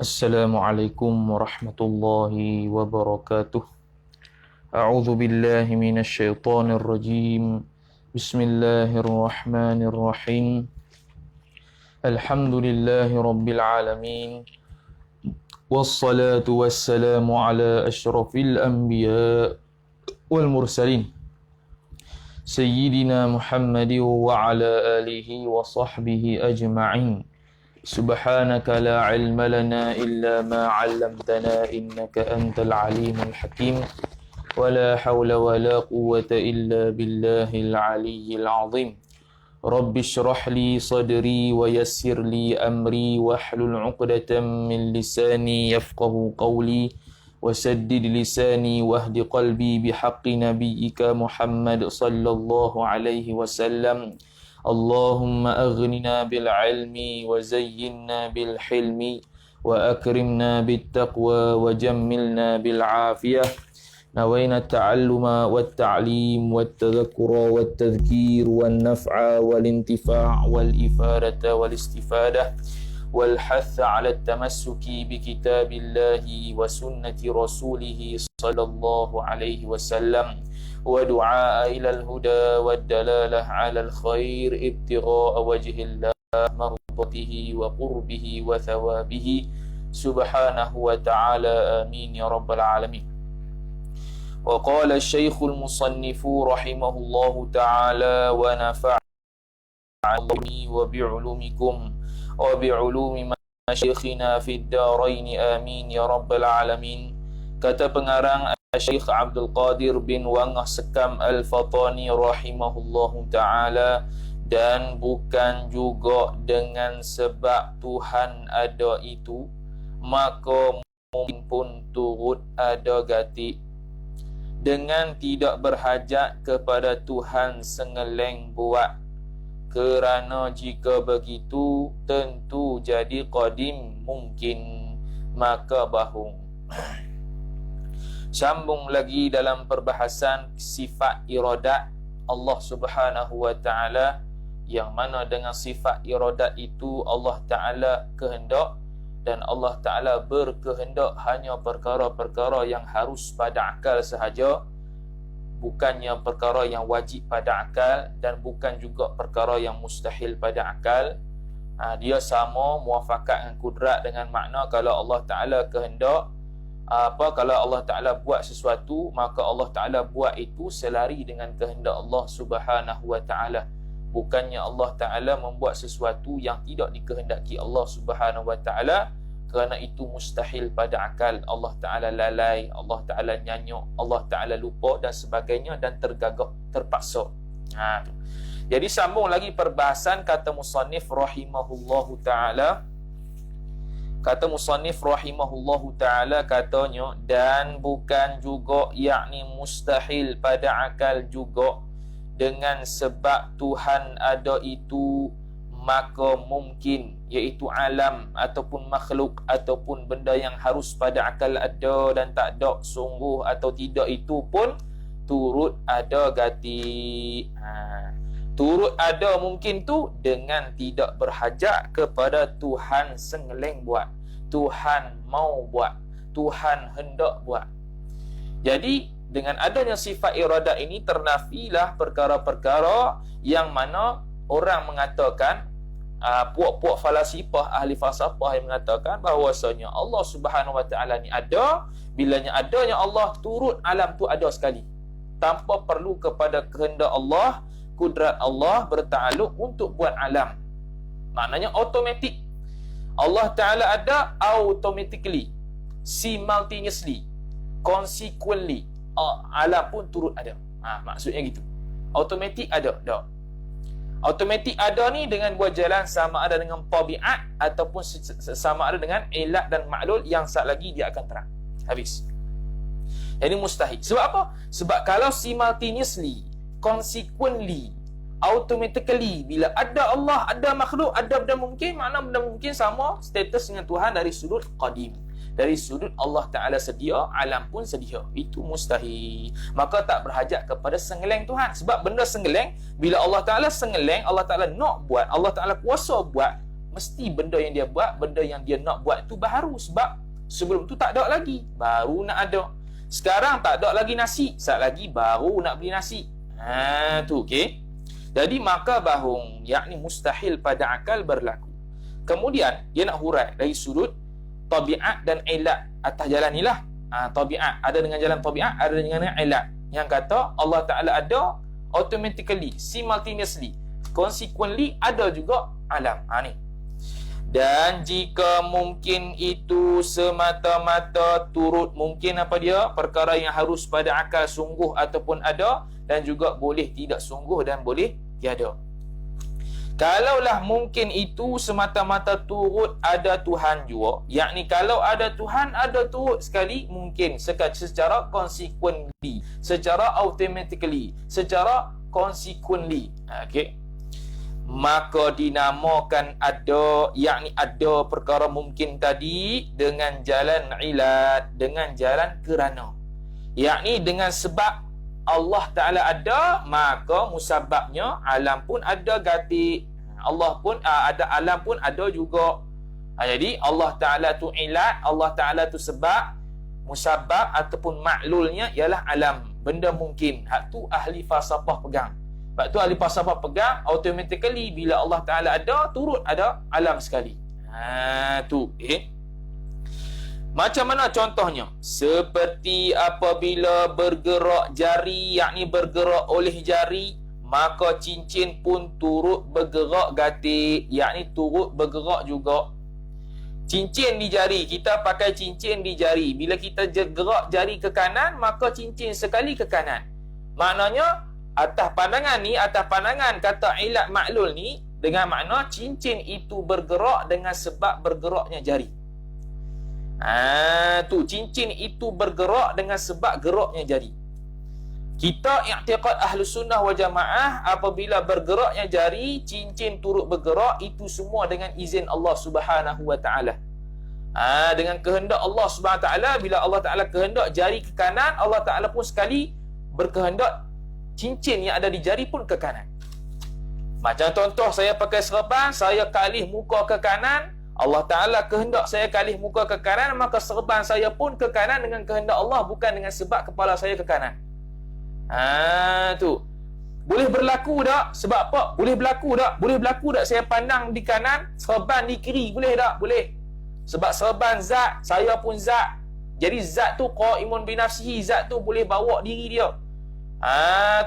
Assalamualaikum warahmatullahi wabarakatuh. A'udzu billahi minasy syaithanir rajim. Bismillahirrahmanirrahim. Alhamdulillahi rabbil alamin. Wassalatu wassalamu ala asyrafil anbiya wal mursalin. Sayyidina Muhammadin wa ala alihi wa sahbihi ajma'in. سبحانك لا علم لنا إلا ما علمتنا إنك أنت العليم الحكيم ولا حول ولا قوة إلا بالله العلي العظيم رب اشرح لي صدري ويسر لي أمري واحلل عقدة من لساني يفقه قولي وسدد لساني واهد قلبي بحق نبيك محمد صلى الله عليه وسلم اللهم أغننا بالعلم وزينا بالحلم وأكرمنا بالتقوى وجملنا بالعافية نوينا التعلم والتعليم والتذكر والتذكير والنفع والانتفاع والإفادة والاستفادة والحث على التمسك بكتاب الله وسنة رسوله صلى الله عليه وسلم ودعاء إلى الهدى والدلالة على الخير ابتغاء وجه الله مرضته وقربه وثوابه سبحانه وتعالى آمين يا رب العالمين. وقال الشيخ المصنف رحمه الله تعالى ونفعني وبعلومكم وبعلوم مشايخنا في الدارين آمين يا رب العالمين. Kata pengarang Syekh Abdul Qadir bin Wangah Sekam Al-Fatani rahimahullahu ta'ala, dan bukan juga dengan sebab Tuhan ada itu maka mungkin pun turut ada gati. Dengan tidak berhajat kepada Tuhan sengeleng buat, kerana jika begitu tentu jadi qadim mungkin maka bahung. Sambung lagi dalam perbahasan sifat iradat Allah Subhanahu wa ta'ala, yang mana dengan sifat iradat itu Allah Ta'ala kehendak, dan Allah Ta'ala berkehendak hanya perkara-perkara yang harus pada akal sahaja, bukannya perkara yang wajib pada akal, dan bukan juga perkara yang mustahil pada akal. Dia sama muafakat dengan kudrat, dengan makna kalau Allah Ta'ala kehendak kalau Allah Ta'ala buat sesuatu, maka Allah Ta'ala buat itu selari dengan kehendak Allah Subhanahu wa ta'ala. Bukannya Allah Ta'ala membuat sesuatu yang tidak dikehendaki Allah Subhanahu wa ta'ala, kerana itu mustahil pada akal. Allah Ta'ala lalai, Allah Ta'ala nyanyuk, Allah Ta'ala lupa dan sebagainya, dan tergagap, terpaksa. Jadi sambung lagi perbahasan kata musannif rahimahullahu ta'ala. Kata musannif rahimahullahu ta'ala, katanya, dan bukan juga yakni mustahil pada akal juga dengan sebab Tuhan ada itu maka mungkin, iaitu alam ataupun makhluk ataupun benda yang harus pada akal ada dan tak ada sungguh atau tidak, itu pun turut ada gati. Turut ada mungkin tu dengan tidak berhajat kepada Tuhan sengeleng buat, Tuhan mau buat, Tuhan hendak buat. Jadi dengan adanya sifat iradat ini ternafilah perkara-perkara yang mana orang mengatakan, puak-puak falasifah, ahli falsafah yang mengatakan bahawasanya Allah Subhanahu wa ta'ala ni ada, bilanya adanya Allah turut alam tu ada sekali, tanpa perlu kepada kehendak Allah, kudrat Allah bertakluk untuk buat alam. Maknanya automatik. Allah Ta'ala ada automatically, simultaneously, consequently, alam pun turut ada. Maksudnya gitu. Automatik ada. Automatik ada ni dengan buat jalan sama ada dengan tabiat ataupun sama ada dengan ilat dan maklul yang saat lagi dia akan terang. Habis. Jadi mustahil. Sebab apa? Sebab kalau simultaneously, consequently, automatically, bila ada Allah, ada makhluk, ada benda mungkin, makna benda mungkin sama status dengan Tuhan dari sudut qadim, dari sudut Allah Ta'ala sedia, alam pun sedia. Itu mustahil. Maka tak berhajat kepada sengeleng Tuhan. Sebab benda sengeleng, bila Allah Ta'ala sengeleng, Allah Ta'ala nak buat, Allah Ta'ala kuasa buat, mesti benda yang dia buat, benda yang dia nak buat tu baru. Sebab sebelum tu tak ada lagi, baru nak ada. Sekarang tak ada lagi nasi, saat lagi baru nak beli nasi. Tu okey. Jadi maka bahung, yakni mustahil pada akal berlaku. Kemudian dia nak hurai dari sudut tabiat dan ilat atas jalan ni lah. Tabiat ada dengan jalan tabiat, ada dengan ilat. Yang kata Allah Ta'ala ada automatically, simultaneously, consequently ada juga alam. Ni. Dan jika mungkin itu semata-mata turut mungkin apa dia? Perkara yang harus pada akal sungguh ataupun ada, dan juga boleh tidak sungguh dan boleh tiada. Kalaulah mungkin itu semata-mata turut ada Tuhan juga, yakni kalau ada Tuhan ada turut sekali mungkin secara consequently, secara automatically, secara consequently. Okey. Maka dinamakan ada, yakni ada perkara mungkin tadi dengan jalan ilat, dengan jalan kerana, yakni dengan sebab Allah Ta'ala ada, maka musababnya alam pun ada gatik, Allah pun ada, alam pun ada juga. Jadi Allah Ta'ala tu ilat, Allah Ta'ala tu sebab, musabab ataupun maklulnya ialah alam, benda mungkin. Hak tu ahli falsafah pegang. Sebab tu ahli falsafah pegang, automatically bila Allah Ta'ala ada, turut ada alam sekali. Macam mana contohnya? Seperti apabila bergerak jari, yakni bergerak oleh jari, maka cincin pun turut bergerak gatik, yakni turut bergerak juga. Cincin di jari, kita pakai cincin di jari. Bila kita gerak jari ke kanan, maka cincin sekali ke kanan. Maknanya atas pandangan ni, atas pandangan kata ilat maklul ni, dengan makna cincin itu bergerak dengan sebab bergeraknya jari. Cincin itu bergerak dengan sebab geraknya jari. Kita i'tiqad Ahlus Sunnah wal Jamaah, apabila bergeraknya jari, cincin turut bergerak, itu semua dengan izin Allah Subhanahu wa taala. Dengan kehendak Allah Subhanahu wa taala. Bila Allah Taala kehendak jari ke kanan, Allah Taala pun sekali berkehendak cincin yang ada di jari pun ke kanan. Macam contoh, saya pakai serban, saya kalih muka ke kanan, Allah Ta'ala kehendak saya kalih muka ke kanan, maka serban saya pun ke kanan dengan kehendak Allah, bukan dengan sebab kepala saya ke kanan. Boleh berlaku tak? Sebab apa? Boleh berlaku tak? Boleh berlaku tak saya pandang di kanan, serban di kiri? Boleh tak? Boleh. Sebab serban zat, saya pun zat. Jadi zat tu qaimun binafsihi, zat tu boleh bawa diri dia.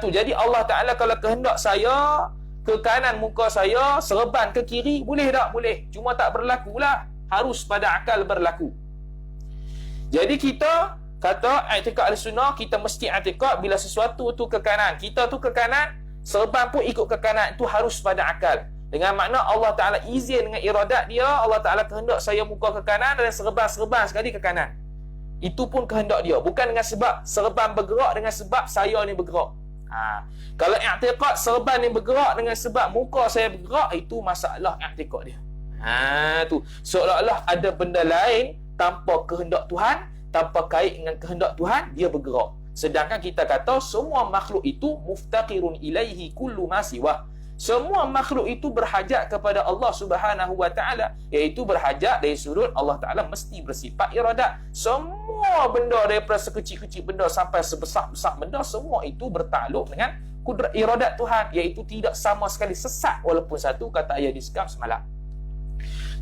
Jadi Allah Ta'ala kalau kehendak saya ke kanan muka saya, serban ke kiri, boleh tak? Boleh. Cuma tak berlaku lah. Harus pada akal berlaku. Jadi kita kata i'tiqad al-sunnah, kita mesti i'tiqad bila sesuatu tu ke kanan, kita tu ke kanan, serban pun ikut ke kanan, itu harus pada akal. Dengan makna Allah Ta'ala izin dengan iradat dia, Allah Ta'ala kehendak saya muka ke kanan dan serban sekali ke kanan. Itu pun kehendak dia, bukan dengan sebab serban bergerak dengan sebab saya ni bergerak. Kalau i'tiqad serban yang bergerak dengan sebab muka saya bergerak, itu masalah i'tiqad dia. Seolah-olah ada benda lain tanpa kehendak Tuhan, tanpa kait dengan kehendak Tuhan, dia bergerak. Sedangkan kita kata semua makhluk itu muftaqirun ilaihi kullu ma siwah. Semua makhluk itu berhajat kepada Allah Subhanahu wa taala, iaitu berhajat dari sudut Allah Taala mesti bersifat iradat. Semua benda daripada sekecil-kecil benda sampai sebesar-besar benda, semua itu bertakluk dengan kudrat iradat Tuhan, iaitu tidak sama sekali sesat walaupun satu, kata ayat diskam semalam.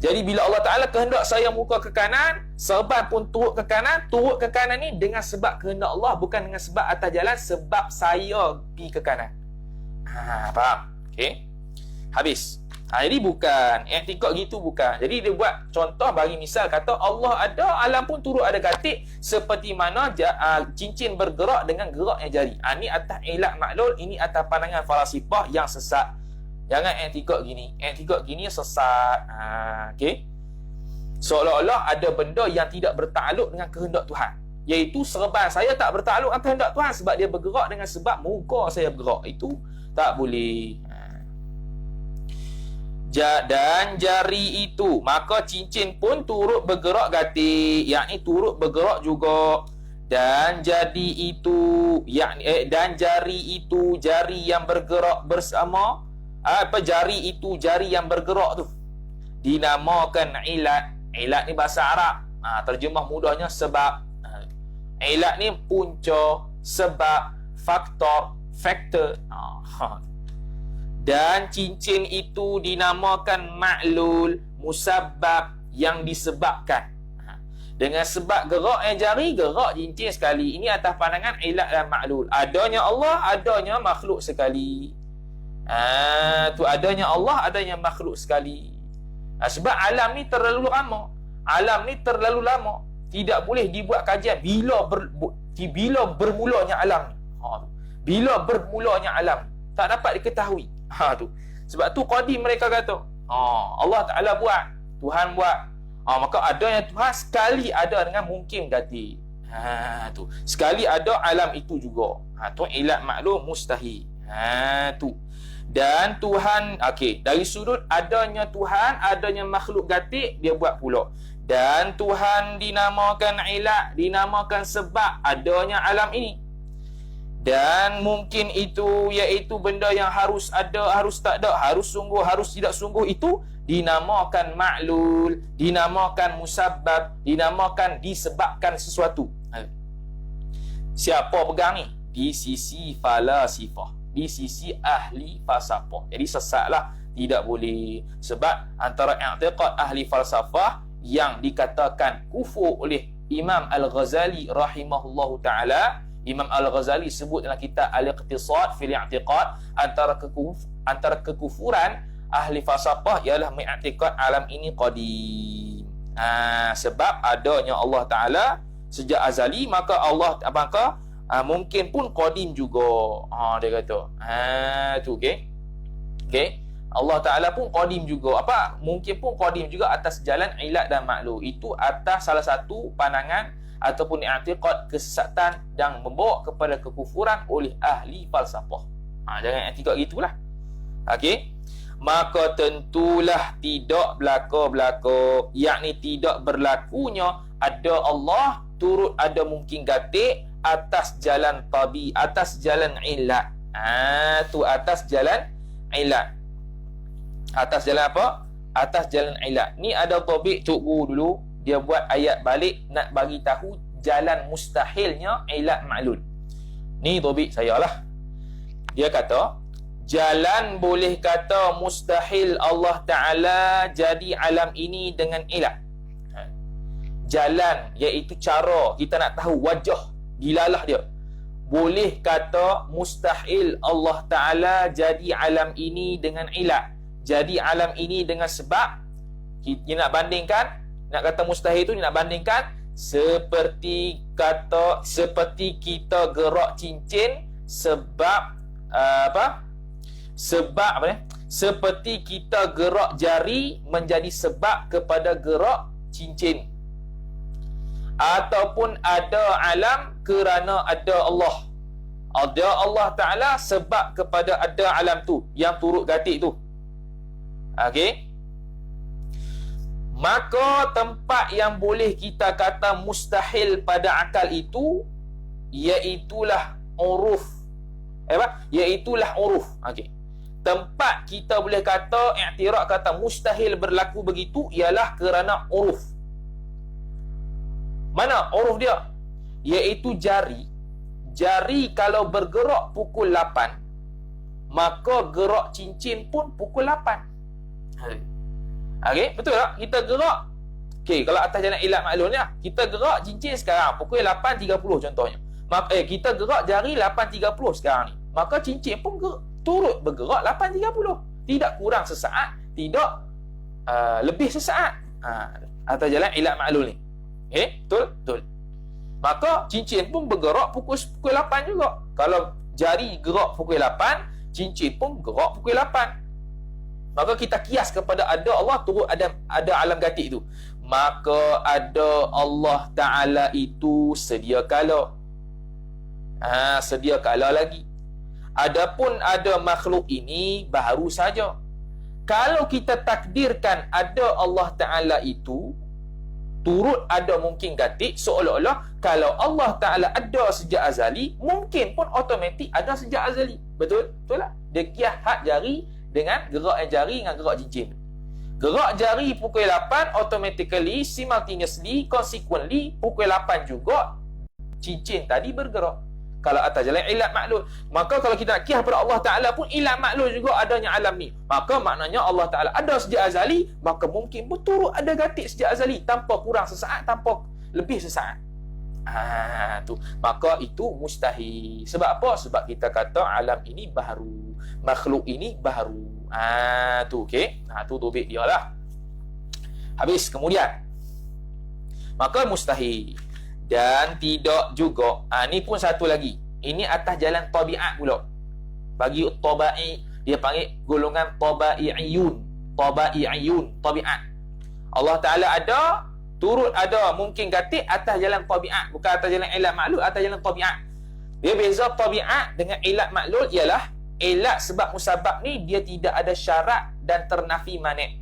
Jadi bila Allah Ta'ala kehendak saya muka ke kanan, serban pun turut ke kanan ni dengan sebab kehendak Allah, bukan dengan sebab atas jalan sebab saya pergi ke kanan. Faham? Okey. Habis. Jadi bukan i'tiqad gitu, bukan. Jadi dia buat contoh, bagi misal kata Allah ada, alam pun turut ada gatik, seperti mana cincin bergerak dengan geraknya jari. Ini atas ilat maklul, ini atas pandangan falsafah yang sesat. Jangan i'tiqad gini. I'tiqad gini sesat. Okey. Seolah-olah ada benda yang tidak bertakluk dengan kehendak Tuhan, iaitu serban saya tak bertakluk dengan kehendak Tuhan sebab dia bergerak dengan sebab muka saya bergerak. Itu tak boleh. Dan jari itu, maka cincin pun turut bergerak gatik, yakni turut bergerak juga. Dan jadi itu, yakni dan jari itu, jari yang bergerak bersama, jari itu, jari yang bergerak tu, dinamakan ilat. Ilat ni bahasa Arab. Terjemah mudahnya sebab. Ilat ni punca, sebab, faktor. Dan cincin itu dinamakan ma'lul, musabbab, yang disebabkan. Dengan sebab gerak jari, gerak cincin sekali. Ini atas pandangan ilat dan ma'lul. Adanya Allah, adanya makhluk sekali. Tu adanya Allah, adanya makhluk sekali. Sebab alam ni terlalu lama. Alam ni terlalu lama. Tidak boleh dibuat kajian bila bermulanya alam ni. Bila bermulanya alam ni, tak dapat diketahui. Tu. Sebab tu qadim mereka kata, Allah Ta'ala buat, Tuhan buat. Maka adanya Tuhan sekali ada dengan mungkin gati. Tu. Sekali ada alam itu juga. Tu ilat maklum mustahil. Tu. Dan Tuhan, dari sudut adanya Tuhan, adanya makhluk gatik, dia buat pula. Dan Tuhan dinamakan ilat, dinamakan sebab adanya alam ini. Dan mungkin itu, iaitu benda yang harus ada, harus tak ada, harus sungguh, harus tidak sungguh, itu dinamakan ma'lul, dinamakan musabbab, dinamakan disebabkan sesuatu. Siapa pegang ni? Di sisi falasifah, di sisi ahli falsafah. Jadi sesatlah, tidak boleh. Sebab antara i'tiqad ahli falsafah yang dikatakan kufur oleh Imam Al-Ghazali rahimahullahu ta'ala. Imam Al-Ghazali sebut dalam kitab Al-Iqtisad fil I'tiqad, antara kekufuran ahli falsafah ialah mengiktikad alam ini qadim. Sebab adanya Allah Ta'ala sejak azali, maka Allah mungkin pun qadim juga. Dia kata. Tu okey. Allah Ta'ala pun qadim juga. Mungkin pun qadim juga atas jalan ilat dan maklum. Itu atas salah satu pandangan ataupun i'tiqad kesesatan yang membawa kepada kekufuran oleh ahli falsafah. Jangan i'tiqad gitulah. Okey. Maka tentulah tidak belaka-belaka, yakni tidak berlakunya ada Allah turut ada mungkin gatik atas jalan tabi, atas jalan ilat. Tu atas jalan ilat. Atas jalan apa? Atas jalan ilat. Ni ada tabik cikgu dulu, dia buat ayat balik nak bagi tahu jalan mustahilnya ilat ma'lul. Ni tabik saya lah. Dia kata, jalan boleh kata mustahil Allah Ta'ala jadi alam ini dengan ilat. Jalan, iaitu cara kita nak tahu wajah dilalah dia. Boleh kata mustahil Allah Ta'ala jadi alam ini dengan ilat. Jadi alam ini dengan sebab. Kita nak bandingkan, nak kata mustahil tu, nak bandingkan seperti kita gerak cincin sebab seperti kita gerak jari menjadi sebab kepada gerak cincin. Ataupun ada alam kerana ada Allah. Ada Allah Ta'ala sebab kepada ada alam tu yang turut gatik tu. Okey. Maka tempat yang boleh kita kata mustahil pada akal itu iaitulah uruf. Iaitulah uruf. Okey. Tempat kita boleh kata i'tiraf kata mustahil berlaku begitu ialah kerana uruf. Mana uruf dia? Iaitu jari. Jari kalau bergerak pukul 8, maka gerak cincin pun pukul 8. Okey, betul tak? Kita gerak. Okey, kalau atas jalan ilat maklum ni, kita gerak cincin sekarang pukul 8.30 contohnya. Kita gerak jari 8.30 sekarang ni. Maka cincin pun turut bergerak 8.30. Tidak kurang sesaat, tidak lebih sesaat. Atas jalan ilat maklum ni. Betul. Maka cincin pun bergerak pukul 8 juga. Kalau jari gerak pukul 8, cincin pun gerak pukul 8. Maka kita kias kepada ada Allah turut ada alam gatik itu. Maka ada Allah Ta'ala itu sedia kala. Sedia kala lagi. Adapun ada makhluk ini baru saja. Kalau kita takdirkan ada Allah Ta'ala itu turut ada mungkin gatik, seolah-olah kalau Allah Ta'ala ada sejak azali, mungkin pun automatik ada sejak azali. Betul? Betul lah. Dia kias hak jari dengan gerak jari dengan gerak cincin. Gerak jari pukul 8, automatically, simultaneously, consequently, pukul 8 juga cincin tadi bergerak. Kalau atas jalan ilat maklul. Maka kalau kita nak kiyah pada Allah Ta'ala pun ilat maklul juga adanya alam ni. Maka maknanya Allah Ta'ala ada sejak azali, maka mungkin betul ada gatik sejak azali, tanpa kurang sesaat, tanpa lebih sesaat. Tu. Maka itu mustahil. Sebab apa? Sebab kita kata alam ini baru, makhluk ini baru. Tu okey. Tu topik dia lah. Habis. Kemudian, maka mustahil. Dan tidak juga, ni pun satu lagi, ini atas jalan tabiat pula. Bagi tabai, dia panggil golongan tabai'iyun. Tabiat. Allah Ta'ala ada, turut ada, mungkin gatik atas jalan tabiat, bukan atas jalan ilat maklul, atas jalan tabiat. Dia beza tabiat dengan ilat maklul ialah ilat sebab musabab ni dia tidak ada syarat dan ternafi mani'.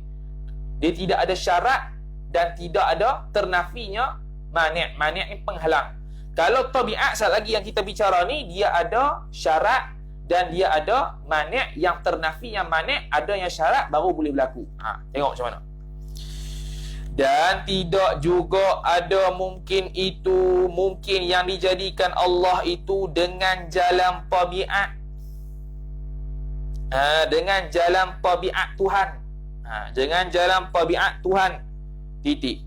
Dia tidak ada syarat dan tidak ada ternafinya mani'. Mani' ni penghalang. Kalau tabiat sekali lagi yang kita bicara ni, dia ada syarat dan dia ada mani' yang ternafi, yang mani' ada yang syarat baru boleh berlaku. Tengok macam mana. Dan tidak juga ada mungkin itu, mungkin yang dijadikan Allah itu dengan jalan tabiat. Dengan jalan tabiat Tuhan. Dengan jalan tabiat Tuhan. Titik.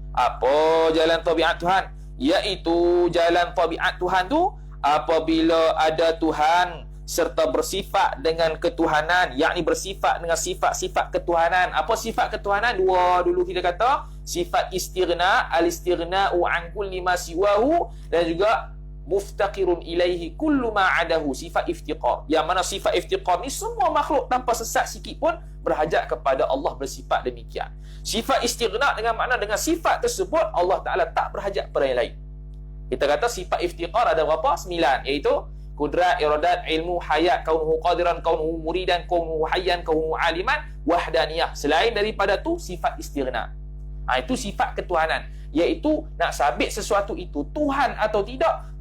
Apa jalan tabiat Tuhan? Iaitu jalan tabiat Tuhan tu apabila ada Tuhan serta bersifat dengan ketuhanan, yakni bersifat dengan sifat-sifat ketuhanan. Apa sifat ketuhanan? Dua dulu kita kata, sifat istirna, al-istirna'u an kulli ma siwahu, dan juga muftaqirun ilaihi kullu ma adahu, sifat iftiqar. Yang mana sifat iftiqar ni semua makhluk tanpa sesat sikit pun berhajat kepada Allah, bersifat demikian. Sifat istighna dengan makna dengan sifat tersebut Allah Ta'ala tak berhajat pada yang lain. Kita kata sifat iftiqar ada berapa? 9, iaitu kudrat, iradat, ilmu, hayat, kaunuhu qadiran, kaunuhu muridan, kaunuhu hayyan, kaunuhu aliman, wahdaniyah. Selain daripada tu sifat istighna. Itu sifat ketuhanan, iaitu nak sabit sesuatu itu Tuhan atau tidak,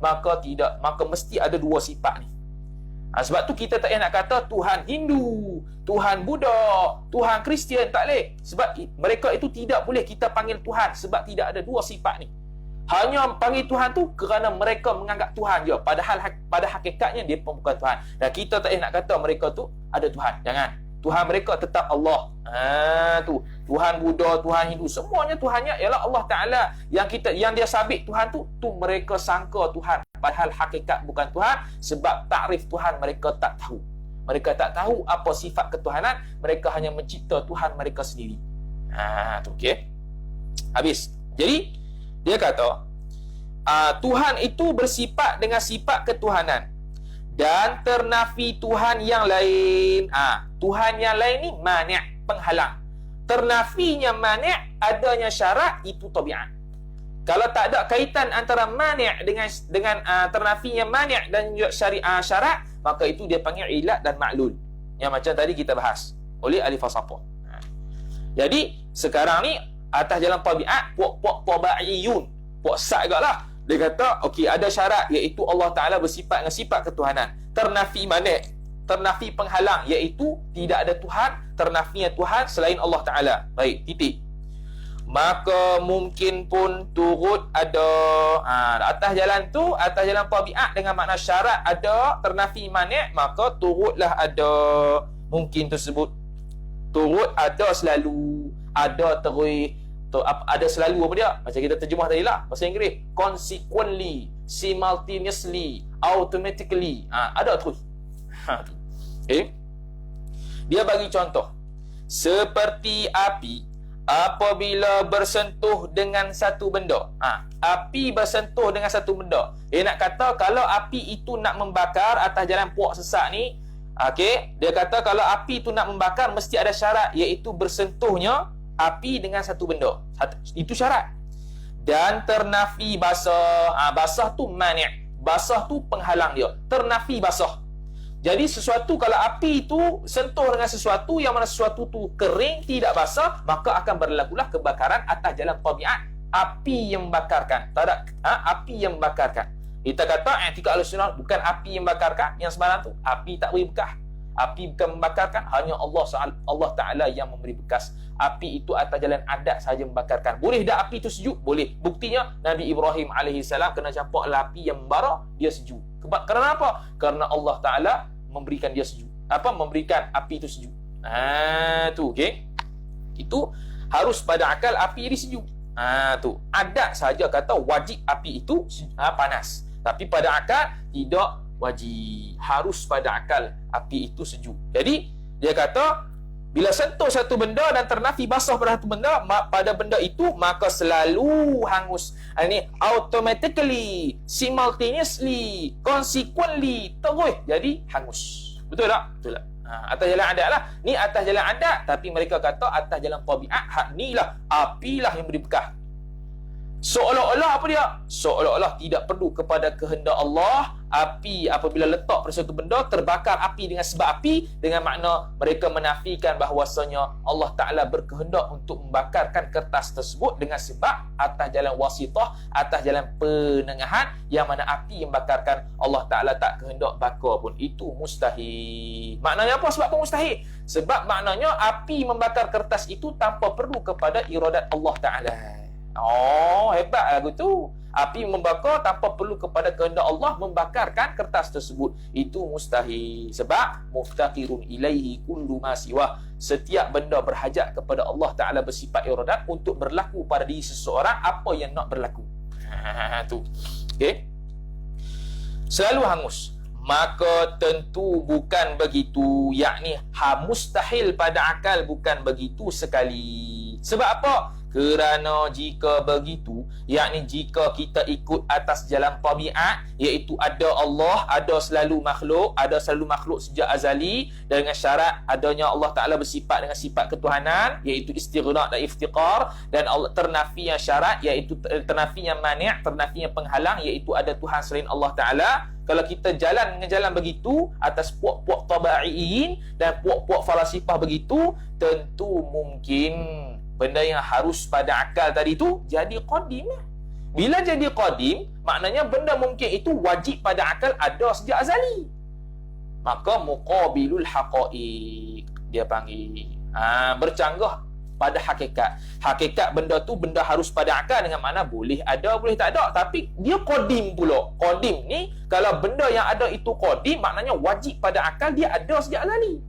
maka mesti ada dua sifat ni. Sebab tu kita tak payah nak kata Tuhan Hindu, Tuhan Buddha, Tuhan Kristian, tak boleh. Sebab mereka itu tidak boleh kita panggil Tuhan, sebab tidak ada dua sifat ni. Hanya panggil Tuhan tu kerana mereka menganggap Tuhan je, padahal pada hakikatnya dia pun bukan Tuhan. Dan kita tak payah nak kata mereka tu ada Tuhan. Jangan. Tuhan mereka tetap Allah. Tu Tuhan Buddha, Tuhan Hindu, semuanya Tuhannya ialah Allah Ta'ala. Yang dia sabit Tuhan tu mereka sangka Tuhan, padahal hakikat bukan Tuhan. Sebab takrif Tuhan mereka tak tahu. Mereka tak tahu apa sifat ketuhanan. Mereka hanya mencipta Tuhan mereka sendiri. Tu okey. Habis. Jadi dia kata Tuhan itu bersifat dengan sifat ketuhanan dan ternafi Tuhan yang lain. Tuhan yang lain ni mani', penghalang. Ternafinya mani', adanya syarat, itu tabiat. Kalau tak ada kaitan antara mani' dengan ternafinya mani' dan syarat, maka itu dia panggil ilat dan maklul. Yang macam tadi kita bahas oleh ahli falsafah. Jadi sekarang ni atas jalan tabiat, puak-puak tabaiyun, puak sat juga lah. Dia kata, okey, ada syarat, iaitu Allah Ta'ala bersifat dengan sifat ketuhanan. Ternafi mani', ternafi penghalang, iaitu tidak ada Tuhan, ternafinya Tuhan selain Allah Ta'ala. Baik, titik. Maka mungkin pun turut ada atas jalan tu, atas jalan tabiat dengan makna syarat ada, ternafi mani', maka turutlah ada mungkin tersebut. Turut ada selalu, ada terus, ada selalu apa dia? Macam kita terjemah tadi lah bahasa Inggeris, consequently, simultaneously, automatically, ada terus. Okay. Dia bagi contoh, seperti api apabila bersentuh dengan satu benda. Api bersentuh dengan satu benda. Dia nak kata kalau api itu nak membakar atas jalan puak sesak ni, okey, dia kata kalau api itu nak membakar mesti ada syarat, iaitu bersentuhnya api dengan satu benda. Itu syarat. Dan ternafi basah. Basah tu mani'. Basah tu penghalang dia. Ternafi basah. Jadi sesuatu, kalau api itu sentuh dengan sesuatu yang mana sesuatu tu kering, tidak basah, maka akan berlakulah kebakaran atas jalan tabiat. Api yang membakarkan. Tak ada api yang membakarkan. Kita kata i'tikad Ahlussunnah bukan api yang membakarkan, yang sembarang tu api tak boleh bekah. Api bukan membakarkan, hanya Allah Ta'ala yang memberi bekas. Api itu atas jalan adat saja membakarkan. Boleh tak api itu sejuk? Boleh. Buktinya Nabi Ibrahim AS kena campak api yang membara, dia sejuk. Kerana apa? Kerana Allah Ta'ala memberikan dia sejuk. Memberikan api itu sejuk. Tu, okey. Itu harus pada akal api ini sejuk. Tu. Adat saja kata wajib api itu panas. Tapi pada akal tidak wajib. Harus pada akal api itu sejuk. Jadi dia kata bila sentuh satu benda dan ternafi basah pada satu benda, pada benda itu maka selalu hangus. Ini automatically, simultaneously, consequently, terus jadi hangus. Betul tak? Betul tak? Atas jalan adat lah. Ni atas jalan adat, tapi mereka kata atas jalan tabiat, hak ni lah, apilah yang beri bekas. Seolah-olah apa dia? Seolah-olah tidak perlu kepada kehendak Allah. Api apabila letak pada satu benda, terbakar api dengan sebab api, dengan makna mereka menafikan bahawasanya Allah Ta'ala berkehendak untuk membakarkan kertas tersebut dengan sebab atas jalan wasitah, atas jalan penengahan, yang mana api yang bakarkan Allah Ta'ala tak kehendak bakar pun. Itu mustahil. Maknanya apa sebab apa mustahil? Sebab maknanya api membakar kertas itu tanpa perlu kepada iradat Allah Ta'ala. Oh, hebat lagu tu. Api membakar tanpa perlu kepada kehendak Allah membakarkan kertas tersebut. Itu mustahil. Sebab muftaqirun ilaihi kullu ma siwah. Setiap benda berhajat kepada Allah Ta'ala bersifat iradat untuk berlaku pada diri seseorang apa yang nak berlaku. Tu. Okey. Selalu hangus. Maka tentu bukan begitu, yakni mustahil pada akal bukan begitu sekali. Sebab apa? Kerana jika begitu, yakni jika kita ikut atas jalan tabiat, iaitu ada Allah, ada selalu makhluk sejak azali, dengan syarat adanya Allah Ta'ala bersifat dengan sifat ketuhanan, iaitu istighnaq dan iftiqar, dan Allah ternafi yang syarat, iaitu ternafi yang mani', ternafi yang penghalang, iaitu ada Tuhan selain Allah Ta'ala. Kalau kita jalan begitu atas puak-puak tabaiin dan puak-puak falasifah begitu, tentu mungkin benda yang harus pada akal tadi tu jadi qadim. Bila jadi qadim, maknanya benda mungkin itu wajib pada akal ada sejak azali. Maka muqabilul haqaiq dia panggil. Bercanggah pada hakikat. Hakikat benda tu benda harus pada akal, dengan mana boleh ada, boleh tak ada, tapi dia qadim pula. Qadim ni kalau benda yang ada itu qadim, maknanya wajib pada akal, dia ada sejak azali.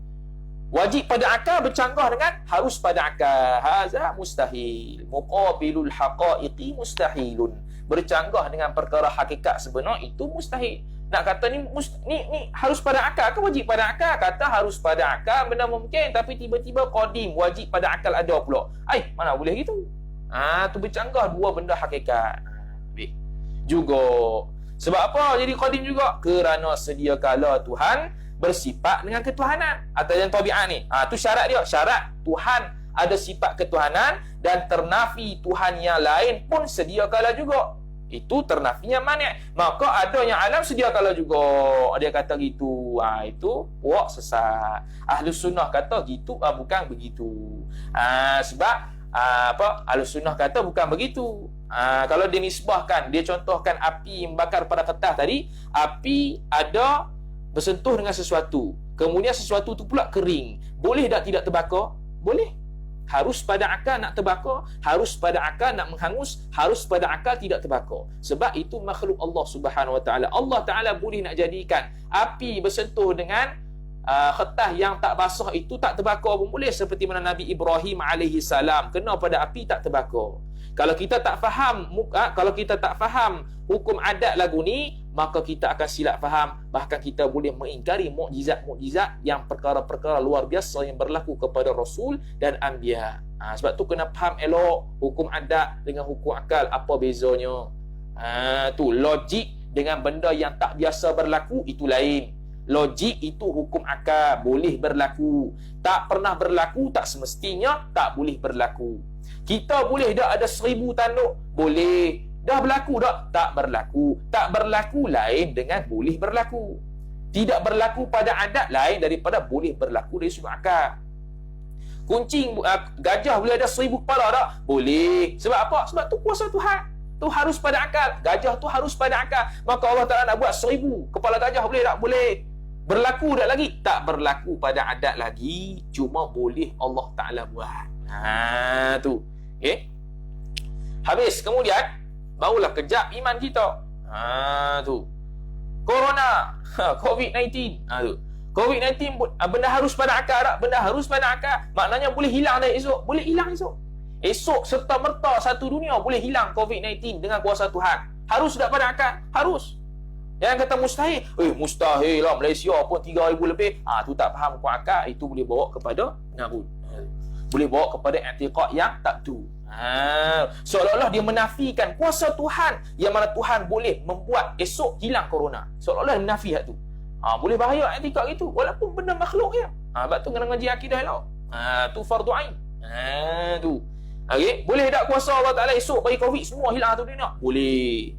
Wajib pada akal bercanggah dengan harus pada akal. Haza mustahil. Muqabilul haqaiqi mustahilun. Bercanggah dengan perkara hakikat sebenar itu mustahil. Nak kata ni harus pada akal ke wajib pada akal? Kata harus pada akal benda mungkin, tapi tiba-tiba qadim wajib pada akal ada pula. Mana boleh gitu? Tu bercanggah dua benda hakikat. Juga. Sebab apa jadi qadim juga? Kerana sedia kala Tuhan bersifat dengan ketuhanan atas jalan tabiat ni. Tu syarat dia. Syarat Tuhan ada sifat ketuhanan dan ternafi Tuhan yang lain pun sedia kala juga. Itu ternafinya mani'. Maka ada yang alam sedia kala juga. Dia kata gitu. Itu puak sesat. Ahlus sunnah kata gitu, bukan begitu. Sebab Ahlus sunnah kata bukan begitu. Kalau dia nisbahkan, dia contohkan api membakar pada kertas tadi, api ada bersentuh dengan sesuatu, kemudian sesuatu tu pula kering, boleh tak tidak terbakar? Boleh. Harus pada akal nak terbakar, harus pada akal nak menghangus, harus pada akal tidak terbakar. Sebab itu makhluk Allah Subhanahu Wa Taala. Allah Taala boleh nak jadikan api bersentuh dengan kertas yang tak basah itu tak terbakar pun boleh, seperti mana Nabi Ibrahim alaihi salam kena pada api tak terbakar. Kalau kita tak faham hukum adat lagu ni, maka kita akan silap faham, bahkan kita boleh mengingkari mukjizat yang perkara-perkara luar biasa yang berlaku kepada Rasul dan Anbiya. Sebab tu kena faham elok hukum adat dengan hukum akal, apa bezanya. Tu logik dengan benda yang tak biasa berlaku itu lain. Logik itu hukum akal, boleh berlaku. Tak pernah berlaku, tak semestinya tak boleh berlaku. Kita boleh dah ada 1000 tanduk? Boleh. Dah berlaku tak? Tak berlaku. Tak berlaku lain dengan boleh berlaku. Tidak berlaku pada adat lain daripada boleh berlaku dari sudut akal. Kuncing, gajah boleh ada 1000 kepala tak? Boleh. Sebab apa? Sebab tu kuasa Tuhan. Tu harus pada akal. Gajah tu harus pada akal. Maka Allah Ta'ala nak buat 1000 kepala gajah, boleh tak? Boleh. Berlaku tak lagi? Tak berlaku pada adat lagi, cuma boleh Allah Ta'ala buat. Tu. Okay? Habis, kemudian barulah kejap iman kita. Tu. Corona, COVID-19. Tu. COVID-19 benda harus pada akal tak? Benda harus pada akal. Maknanya boleh hilang dah esok. Boleh hilang esok. Esok serta merta satu dunia boleh hilang COVID-19 dengan kuasa Tuhan. Harus tak pada akal? Harus. Yang kata mustahil, mustahil lah, Malaysia pun 3,000 lebih. Tu tak faham kuat akal. Itu boleh bawa kepada narud. Boleh bawa kepada i'tiqad yang tak tu. Seolah-olah dia menafikan kuasa Tuhan, yang mana Tuhan boleh membuat esok hilang corona. Seolah-olah dia menafi hak tu. Boleh bahaya i'tiqad itu walaupun benda makhluk je. Sebab tu kena ngaji akidah elok. Tu fardu ain. Tu. Okay? Boleh tak kuasa Allah Ta'ala esok bagi COVID semua hilang satu dunia? Boleh.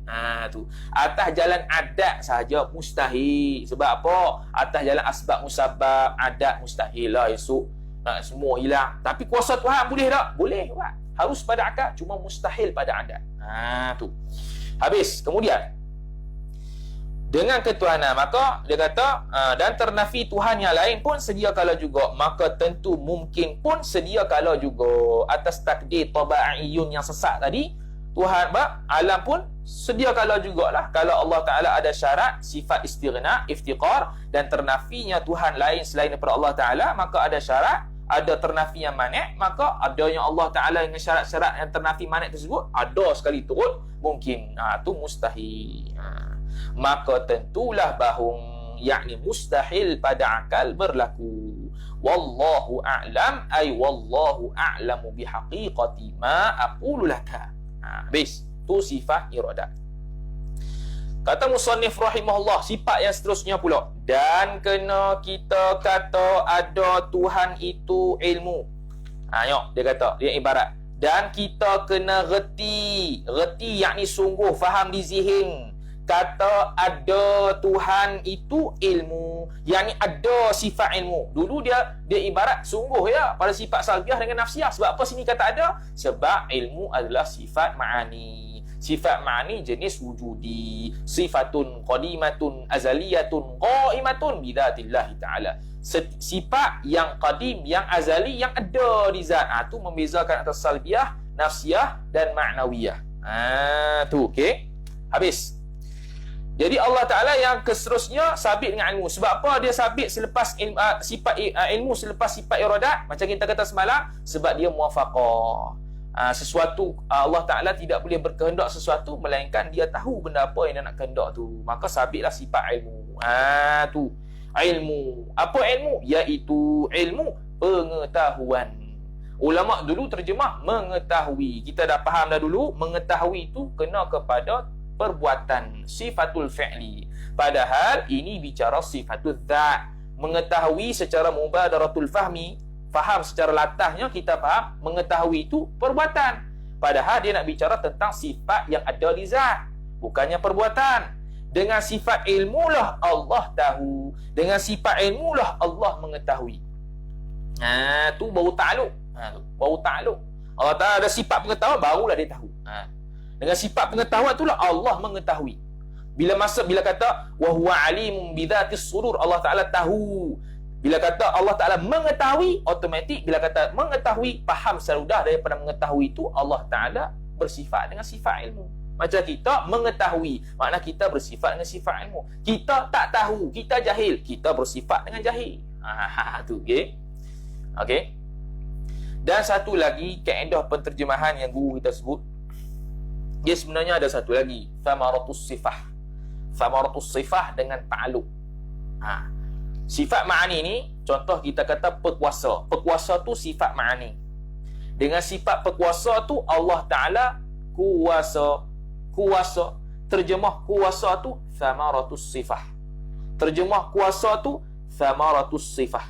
Tu. Atas jalan adat sahaja mustahil. Sebab apa? Atas jalan asbab musabab, adat mustahil lah esok semua hilang. Tapi kuasa Tuhan boleh tak? Boleh. Buat. Harus pada akal, cuma mustahil pada adat. Tu. Habis. Kemudian dengan ketuhanan, maka dia kata dan ternafi Tuhan yang lain pun sedia kala juga, maka tentu mungkin pun sedia kala juga. Atas takdir taba'iyun yang sesat tadi, Tuhan alam pun sedia kala jugalah. Kalau Allah Ta'ala ada syarat sifat istighna, iftiqar, dan ternafinya Tuhan lain selain daripada Allah Ta'ala, maka ada syarat, ada ternafi yang manik, maka adanya Allah Ta'ala dengan syarat-syarat yang ternafi manik tersebut ada sekali turut mungkin. Tu mustahil. Maka tentulah bahawa yakni mustahil pada akal berlaku. Wallahu a'lam, ay wallahu a'lamu bihaqiqati ma aqulu laka. Habis. Tu sifat iradat. Kata musannif rahimahullah, sifat yang seterusnya pula, dan kena kita kata ada Tuhan itu ilmu. Dia kata, dia ibarat, dan kita kena reti yakni sungguh faham di zihin, kata ada Tuhan itu ilmu, yakni ada sifat ilmu. Dulu dia ibarat sungguh ya pada sifat salbiah dengan nafsiah. Sebab apa sini kata ada? Sebab ilmu adalah sifat ma'ani. Sifat ma'ani jenis wujudi, sifatun qadimatun azaliyatun qaimatun bidatillahi ta'ala. Sifat yang qadim, yang azali, yang ada di zat. Tu membezakan antara salbiah, nafsiah dan ma'nawiyah. Tu okey. Habis. Jadi Allah Ta'ala yang seterusnya sabit dengan ilmu. Sebab apa dia sabit selepas sifat ilmu selepas sifat iradat? Macam kita kata semalam, sebab dia muwafaqah. Sesuatu Allah Ta'ala tidak boleh berkehendak sesuatu melainkan dia tahu benda apa yang dia nak kehendak tu. Maka sabitlah sifat ilmu. Tu ilmu. Apa ilmu? Iaitu ilmu pengetahuan. Ulama dulu terjemah mengetahui. Kita dah faham dah dulu, mengetahui itu kena kepada perbuatan, sifatul fi'li. Padahal ini bicara sifatul dzat. Mengetahui secara mubadaratul fahmi, faham secara latahnya kita faham mengetahui itu perbuatan. Padahal dia nak bicara tentang sifat yang ada di zat, bukannya perbuatan. Dengan sifat ilmu lah Allah tahu, dengan sifat ilmu lah Allah mengetahui. Tu baru ta'aluk. Baru ta'aluk. Allah Ta'ala ada sifat pengetahuan, barulah dia tahu. Dengan sifat pengetahuan itulah Allah mengetahui. Bila kata wa huwa alimum bidzatis sudur, Allah Taala tahu. Bila kata Allah Taala mengetahui, automatik bila kata mengetahui, faham sesudah daripada mengetahui itu Allah Taala bersifat dengan sifat ilmu. Macam kita mengetahui, makna kita bersifat dengan sifat ilmu. Kita tak tahu, kita jahil, kita bersifat dengan jahil. Tu okey. Okey. Dan satu lagi kaedah penterjemahan yang guru kita sebut, dia sebenarnya ada satu lagi, thamaratus sifah. Thamaratus sifah dengan ta'alluq. Sifat ma'ani ni, contoh kita kata pekuasa. Pekuasa tu sifat ma'ani. Dengan sifat pekuasa tu Allah Ta'ala kuasa. Kuasa. Terjemah kuasa tu thamaratus sifah. Terjemah kuasa tu thamaratus sifah.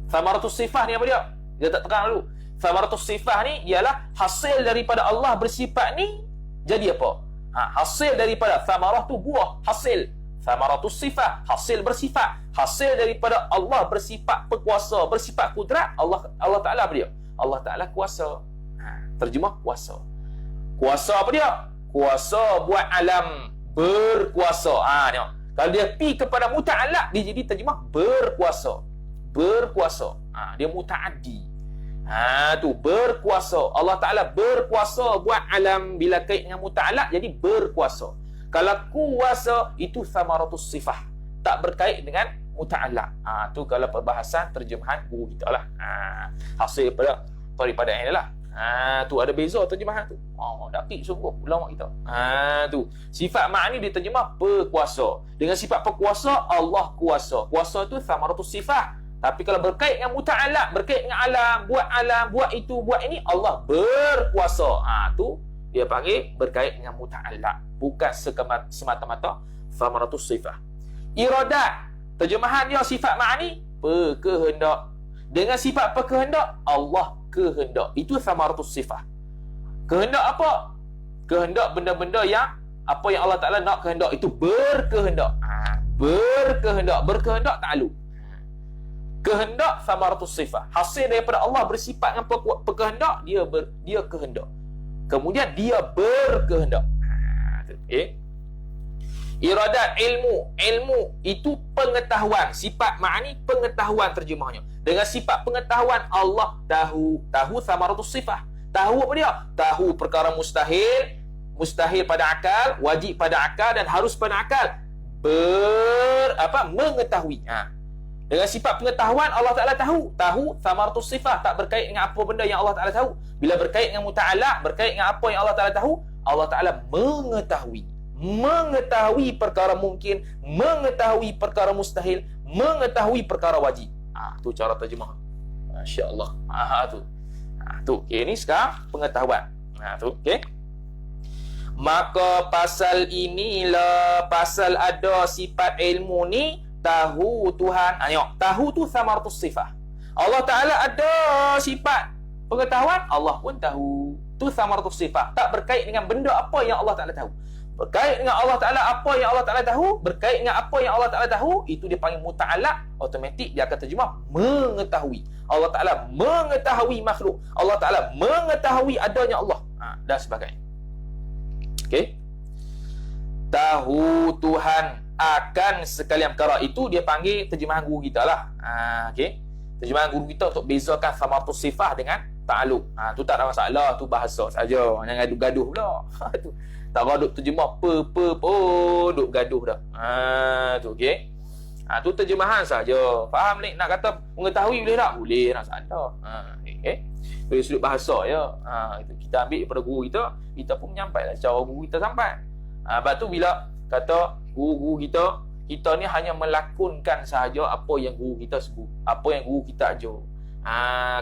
Thamaratus sifah ni apa dia? Kita tak terang dulu. Thamaratus sifah ni ialah hasil daripada Allah bersifat ni jadi apa? Hasil daripada thamarah tu buah, hasil. Thamaratus sifah, hasil bersifat. Hasil daripada Allah bersifat berkuasa, bersifat kudrat, Allah Ta'ala apa dia? Allah Ta'ala kuasa. Terjemah kuasa. Kuasa apa dia? Kuasa buat alam berkuasa. Tengok. Kalau dia pi kepada muta'allaq, dia jadi terjemah berkuasa. Berkuasa. Dia muta'addi. Tu berkuasa. Allah Ta'ala berkuasa buat alam. Bila kait dengan muta'allaq, jadi berkuasa. Kalau kuasa, itu thamaratus sifah. Tak berkait dengan muta'allaq. Tu kalau perbahasan terjemahan guru kita lah. Hasil daripada yang lah. Tu ada beza terjemahan tu. Dakik sungguh ulama kita. Tu sifat ma'ani dia terjemah berkuasa. Dengan sifat berkuasa, Allah kuasa. Kuasa tu thamaratus sifah. Tapi kalau berkait dengan muta'allaq, berkait dengan alam, buat itu, buat ini, Allah berkuasa. Tu dia panggil berkait dengan muta'allaq, bukan semata-mata thamaratus sifah. Iradat, terjemahan dia sifat ma'ani, berkehendak. Dengan sifat berkehendak, Allah kehendak. Itu thamaratus sifah. Kehendak apa? Kehendak benda-benda yang apa yang Allah Ta'ala nak kehendak, itu berkehendak. Berkehendak ta'aluk. Kehendak thamaratus sifah. Hasil daripada Allah bersifat dengan berkehendak, dia kehendak. Kemudian dia berkehendak. Okay. Iradat, ilmu itu pengetahuan. Sifat ma'ani pengetahuan terjemahnya. Dengan sifat pengetahuan, Allah tahu thamaratus sifah. Tahu apa dia? Tahu perkara mustahil pada akal, wajib pada akal dan harus pada akal. Mengetahui. Dengan sifat pengetahuan, Allah Ta'ala tahu thamaratus sifah. Tak berkait dengan apa benda yang Allah Ta'ala tahu. Bila berkait dengan muta'allaq, berkait dengan apa yang Allah Ta'ala tahu, Allah Ta'ala mengetahui perkara mungkin, mengetahui perkara mustahil, mengetahui perkara wajib. Tu cara terjemah. Masya-Allah. Tu. Okay, ni sekarang pengetahuan. Tu, okey. Maka pasal inilah pasal ada sifat ilmu ni, tahu Tuhan. Tahu tu thamaratus sifah. Allah Ta'ala ada sifat pengetahuan, Allah pun tahu. Tu thamaratus sifah. Tak berkait dengan benda apa yang Allah Ta'ala tahu. Berkait dengan Allah Ta'ala apa yang Allah Ta'ala tahu, berkait dengan apa yang Allah Ta'ala tahu, itu dia panggil muta'allaq. Automatik dia akan terjemah mengetahui. Allah Ta'ala mengetahui makhluk, Allah Ta'ala mengetahui adanya Allah, dan sebagainya. Okey. Tahu Tuhan akan sekalian perkara, itu dia panggil terjemahan guru kita lah. Okey. Terjemahan guru kita untuk bezakan thamaratus sifah dengan ta'aluk. Tu tak ada masalah, tu bahasa saja. Jangan gaduh-gaduh pula. Tu tak duk terjemah duk gaduh dah. Tu okey. Tu terjemahan saja. Faham ni? Nak kata mengetahui boleh tak? Boleh, tak salah. Okey. Dari sudut bahasa ya. Itu kita ambil daripada guru kita pun menyampaikan cara guru kita sampai. Lepas tu bila kata guru kita ni hanya melakonkan sahaja apa yang guru kita sebut, apa yang guru kita ajar.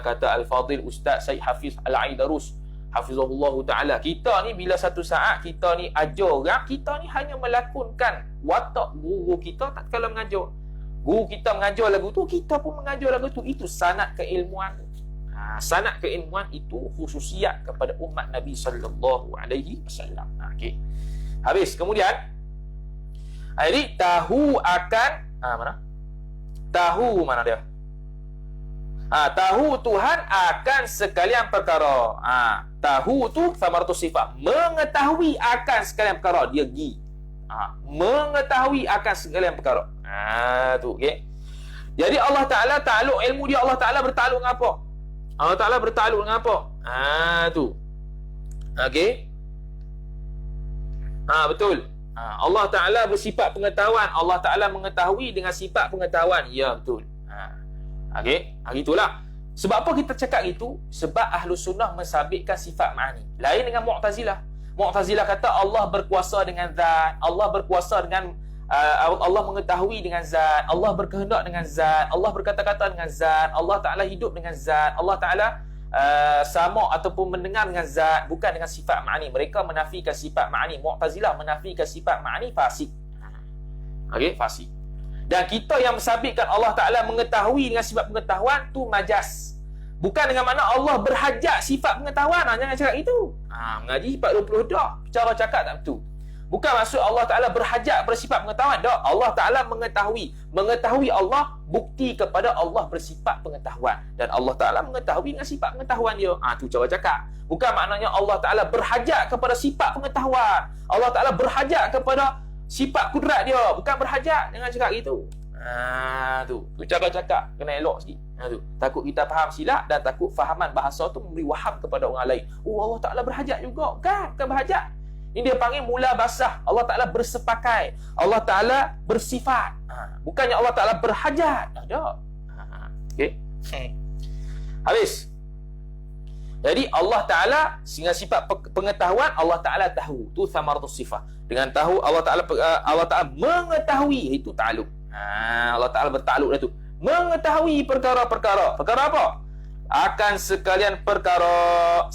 Kata Al-Fadhil Ustaz Syed Hafiz Al-Aidarus hafizahullah ta'ala, kita ni bila satu saat kita ni ajar orang, kita ni hanya melakonkan watak guru kita tak kala mengajar. Guru kita mengajar lagu tu, kita pun mengajar lagu tu. Itu sanad keilmuan. Sanad keilmuan itu khususiat kepada umat Nabi sallallahu alaihi wasallam. Okey. Habis. Kemudian jadi tahu akan tahu mana dia? Tahu Tuhan akan sekalian perkara. Tahu tu thamaratus sifat. Mengetahui akan sekalian perkara. Dia gi. Mengetahui akan sekalian perkara. Tu okey. Jadi Allah Ta'ala ta'aluk ilmu dia, Allah Ta'ala bertakluk dengan apa? Allah Ta'ala bertakluk dengan apa? Tu. Okey. Betul. Allah Ta'ala bersifat pengetahuan. Allah Ta'ala mengetahui dengan sifat pengetahuan. Ya, betul. Okey, gitulah. Sebab apa kita cakap gitu? Sebab Ahlus Sunnah mensabitkan sifat ma'ani. Lain dengan Mu'tazilah. Mu'tazilah kata Allah berkuasa dengan zat, Allah berkuasa dengan Allah mengetahui dengan zat, Allah berkehendak dengan zat, Allah berkata-kata dengan zat, Allah Ta'ala hidup dengan zat, Allah Ta'ala sama ataupun mendengar dengan zat, bukan dengan sifat ma'ani. Mereka menafikan sifat ma'ani. Mu'tazilah menafikan sifat ma'ani, fasik. Okey, fasik. Dan kita yang mensabitkan Allah Ta'ala mengetahui dengan sifat pengetahuan, tu majas. Bukan dengan makna Allah berhajat sifat pengetahuan. Jangan cakap itu. Mengaji 40 dah. Cara cakap tak betul. Bukan maksud Allah Ta'ala berhajat bersifat pengetahuan. Tak. Allah Ta'ala mengetahui. Mengetahui Allah bukti kepada Allah bersifat pengetahuan. Dan Allah Ta'ala mengetahui dengan sifat pengetahuan dia. Tu cara cakap. Bukan maknanya Allah Ta'ala berhajat kepada sifat pengetahuan. Allah Ta'ala berhajat kepada sifat kudrat dia, bukan berhajat. Jangan cakap gitu. Tu cakap-cakap kena elok sikit. Tu. Takut kita faham silap dan takut fahaman bahasa tu memberi waham kepada orang lain. Oh, Allah Ta'ala berhajat juga. Bukan berhajat. Ini dia panggil mula basah. Allah Ta'ala bersepakai. Allah Ta'ala bersifat. Bukannya Allah Ta'ala berhajat. Ada. Okey. Habis. Jadi Allah Ta'ala dengan sifat pengetahuan, Allah Ta'ala tahu. Tu thamaratus sifat. Dengan tahu Allah Ta'ala mengetahui, itu ta'aluk. Allah Ta'ala bertakluk dah tu. Mengetahui perkara-perkara. Perkara apa? Akan sekalian perkara,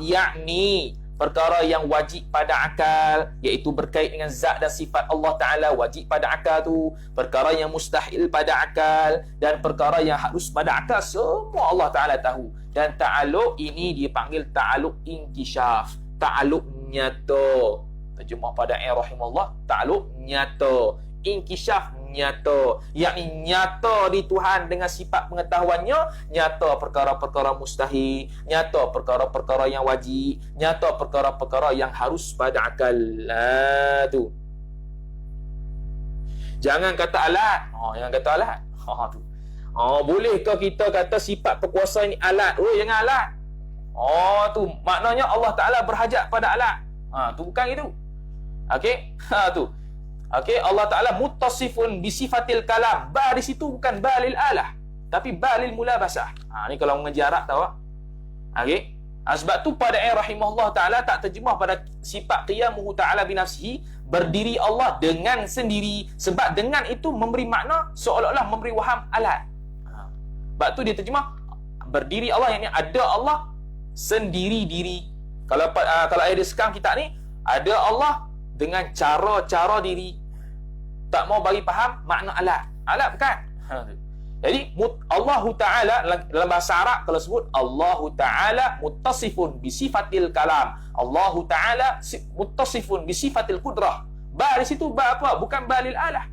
yakni perkara yang wajib pada akal, iaitu berkait dengan zat dan sifat Allah Ta'ala, wajib pada akal tu. Perkara yang mustahil pada akal dan perkara yang harus pada akal, semua Allah Ta'ala tahu. Dan ta'aluk ini dia panggil ta'aluk inkishaf, ta'aluk nyata. Terjemah pada rahimahullah, ta'aluk nyata, inkishaf nyata, yakni nyata di Tuhan dengan sifat pengetahuannya, nyata perkara-perkara mustahil, nyata perkara-perkara yang wajib, nyata perkara-perkara yang harus pada akal. Tu. Jangan kata alat. Jangan kata alat. Tu. Bolehkah kita kata sifat berkuasa ini alat? Jangan alat. Tu maknanya Allah Ta'ala berhajat pada alat. Tu bukan itu. Okey? Tu. Okey, Allah Ta'ala muttasifun bisifatil kalam. Ba di situ bukan balil alah, tapi balil mulabasah. Ni kalau mengaji Arab tahu. Okey. Sebab tu pada rahimahullah Ta'ala tak terjemah pada sifat qiyamuhu Ta'ala binafsihi, berdiri Allah dengan sendiri. Sebab dengan itu memberi makna seolah-olah memberi waham alat. Sebab tu dia terjemah berdiri Allah, yang ada Allah sendiri diri. Kalau ayat dia sekarang kita ni, ada Allah dengan cara-cara diri. Tak mau bagi faham makna alat. Alat bukan. Jadi Allah Ta'ala dalam bahasa Arab kalau sebut Allah Ta'ala muttasifun bisifatil kalam, Allah Ta'ala muttasifun bisifatil qudrah. Ba di situ ba apa? Bukan balil alah.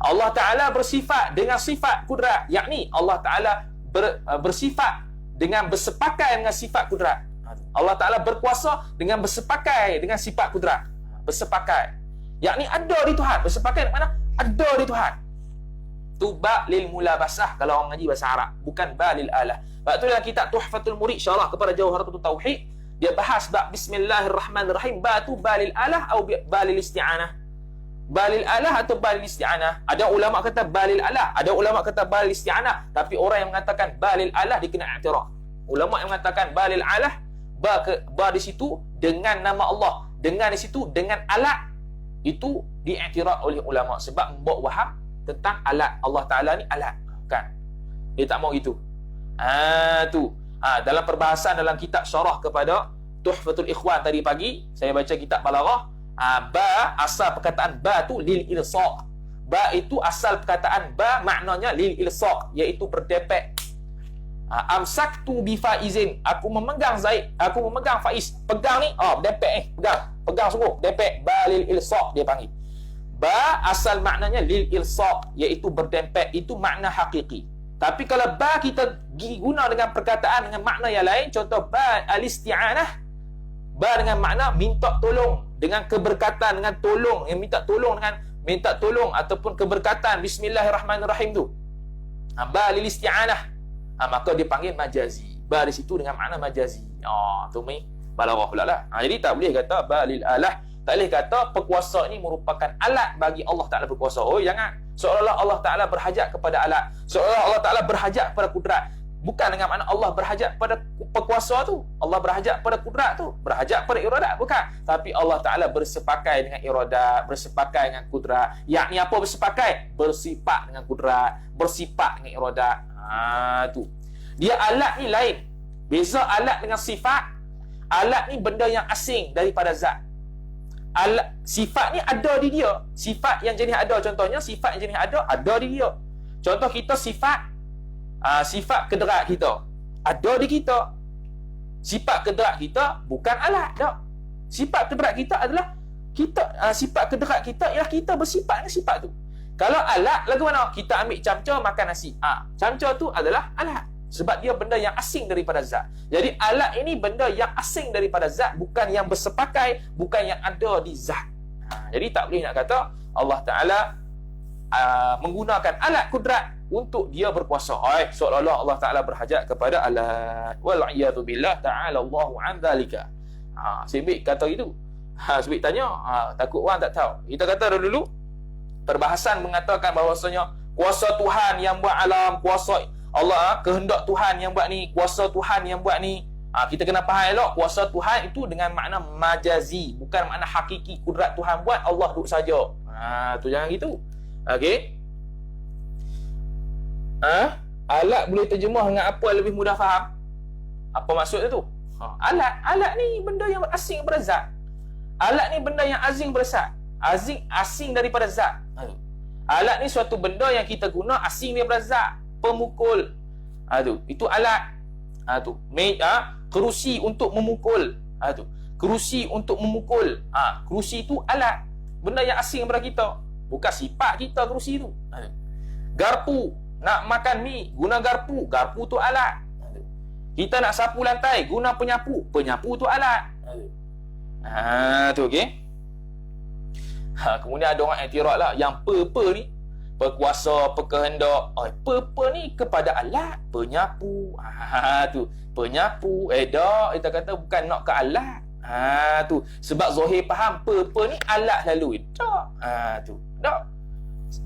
Allah Ta'ala bersifat dengan sifat kudrat, yakni Allah Ta'ala bersifat dengan bersepakai dengan sifat kudrat. Allah Ta'ala berkuasa dengan bersepakai dengan sifat kudrat. Bersepakai, yakni ada di Tuhan. Bersepakai mana? Ada di Tuhan. Tu ba lil mulabasah kalau orang ngaji bahasa Arab, bukan ba lil alah. Sebab tu dalam kitab Tuhfatul Murid syarah kepada Jawharatul Tauhid, dia bahas bab bismillahirrahmanirrahim, ba tu ba lil alah atau ba lil isti'anah. Ba lil alah atau ba lil isti'anah. Ada ulama kata ba lil alah, ada ulama kata ba lil isti'anah, tapi orang yang mengatakan ba lil alah dia kena i'tiraf. Ulama yang mengatakan ba lil alah, ba di situ dengan nama Allah, dengan di situ dengan alat, itu diiktiraf oleh ulama sebab membuat waham tentang alat. Allah Ta'ala ni alat, kan? Dia tak mau itu. Tu. Dalam perbahasan dalam kitab syarah kepada Tuhfatul Ikhwan tadi pagi, saya baca kitab Balaghah. Ba, asal perkataan ba tu lil ilsaq. Ba itu asal perkataan ba maknanya lil ilsaq, iaitu berdepek. Amsaktu bi faizin, aku memegang Zaid, aku memegang Faiz. Pegang ni, depek pegang sungguh, depek. Balil ilsaq dia panggil. Ba asal maknanya lil ilsaq, iaitu berdempet, itu makna hakiki. Tapi kalau ba kita guna dengan perkataan dengan makna yang lain, contoh ba al-isti'anah, ba dengan makna minta tolong, dengan keberkatan, dengan tolong, yang minta tolong dengan minta tolong ataupun keberkatan, bismillahirrahmanirrahim tu. Ba lil isti'anah, maka dia panggil majazi. Ba di situ dengan makna majazi. Tu mai balaghah pula lah. Jadi tak boleh kata ba lil alah, tak boleh kata perkuasa ini merupakan alat bagi Allah Ta'ala berkuasa. Jangan. Seolah-olah Allah Ta'ala berhajat kepada alat, seolah-olah Allah Ta'ala berhajat pada kudrat. Bukan dengan makna Allah berhajat pada perkuasa tu, Allah berhajat pada kudrat tu, berhajat pada iradat, bukan. Tapi Allah Ta'ala bersepakai dengan iradat, bersepakai dengan kudrat. Yakni apa bersepakai? Bersifat dengan kudrat, bersifat dengan iradat. Tu. Dia alat ni lain. Beza alat dengan sifat. Alat ni benda yang asing daripada zat. Sifat ni ada di dia. Sifat yang jenis ada, contohnya sifat yang jenis ada di dia. Contoh kita sifat kederat kita ada di kita. Sifat kederat kita bukan alat dah. Sifat kederat kita adalah kita, sifat kederat kita ialah kita bersifat dengan sifat tu. Kalau alat lagu mana? Kita ambil camca makan nasi. Camca tu adalah alat sebab dia benda yang asing daripada zat. Jadi alat ini benda yang asing daripada zat, bukan yang bersepakai, bukan yang ada di zat. Jadi tak boleh nak kata Allah Ta'ala menggunakan alat kudrat untuk dia berkuasa. Seolah-olah Allah Ta'ala berhajat kepada alat. Wal'iyadu billah ta'ala Allahu an dhalika. Sebik kata itu. Sebik tanya, takut orang tak tahu. Kita kata dulu perbahasan mengatakan bahawasanya kuasa Tuhan yang buat alam, kuasa Allah, kehendak Tuhan yang buat ni, kuasa Tuhan yang buat ni. Kita kena faham elok, kuasa Tuhan itu dengan makna majazi, bukan makna hakiki. Kudrat Tuhan buat, Allah duduk saja. Tu jangan gitu. Okey. Alat boleh terjemah dengan apa yang lebih mudah faham? Apa maksud dia tu? Alat ni benda yang asing daripada zat. Alat ni benda yang asing daripada zat. Asing daripada zat. Alat ni suatu benda yang kita guna asing daripada zat. Pemukul. Itu alat. Kerusi untuk memukul. Kerusi untuk memukul. Kerusi tu alat. Benda yang asing daripada kita. Bukan sifat kita kerusi tu. Garpu. Nak makan mi, guna garpu. Garpu tu alat. Kita nak sapu lantai, guna penyapu. Penyapu tu alat. Tu okey. Kemudian ada orang iktiraf lah, yang pe ni berkuasa, berkehendak. Pe ni kepada alat. Penyapu. Tu penyapu. Dak, kita kata bukan nak ke alat. Tu sebab Zahir faham pe ni alat lalu. Tak. Tu tak.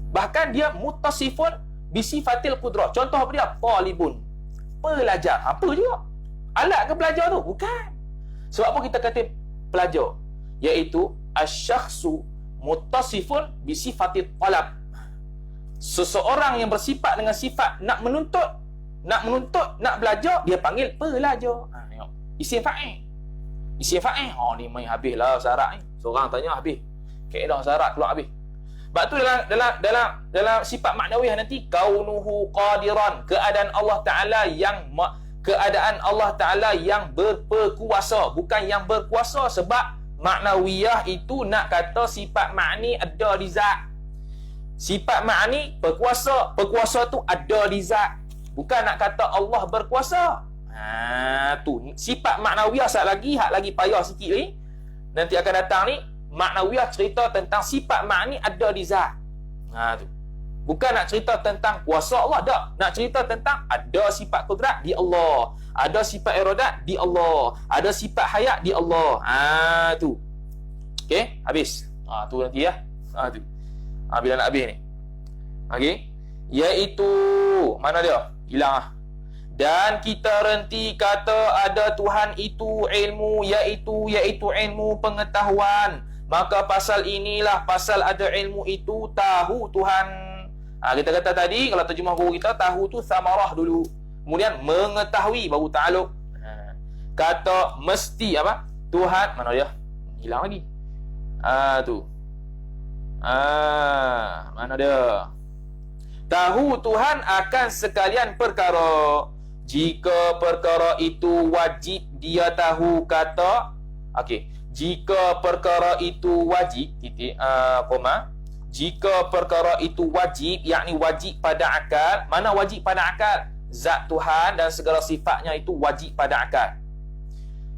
Bahkan dia mutasifun bisifatil qudrah. Contoh apa dia? Talibun. Pelajar. Apa juga? Alat ke pelajar tu? Bukan. Sebab apa kita kata pelajar? Iaitu asyakhsu mutasifun bisifatil talab. Seseorang yang bersifat dengan sifat nak menuntut, nak belajar, dia panggil pelajar. Tengok. Isim fa'il. Isim fa'il. Ni main habislah syarat ni. Seorang tanya habis. Kaedah syarat keluar habis. Sebab tu dalam sifat maknawiyah nanti, kaunuhu qadiran, keadaan Allah Ta'ala yang berkuasa, bukan yang berkuasa. Sebab maknawiyah itu nak kata sifat makni ada di zat. Sifat makni berkuasa, berkuasa tu ada di zat, bukan nak kata Allah berkuasa. Tu sifat maknawiyah. Hak lagi payah sikit ni, nanti akan datang ni. Maknawiyah cerita tentang sifat makni ada di zat. Tu. Bukan nak cerita tentang kuasa Allah, tak. Nak cerita tentang ada sifat kudrat di Allah, ada sifat iradat di Allah, ada sifat hayat di Allah. Tu. Okey, habis. Tu nanti ya. Tu. Bila nak habis ni. Okey. Iaitu mana dia? Hilang . Dan kita renti kata ada Tuhan itu ilmu, iaitu ilmu pengetahuan. Maka pasal inilah pasal ada ilmu itu, tahu Tuhan. Kita kata tadi, kalau terjemah guru kita, tahu tu samarah dulu, kemudian mengetahui baru ta'aluk. Kata mesti apa? Tuhan, mana dia? Hilang lagi. Tu. Mana dia? Tahu Tuhan akan sekalian perkara. Jika perkara itu wajib dia tahu, kata okey. Jika perkara itu wajib, koma. Jika perkara itu wajib, yakni wajib pada akal. Mana wajib pada akal? Zat Tuhan dan segala sifatnya itu wajib pada akal.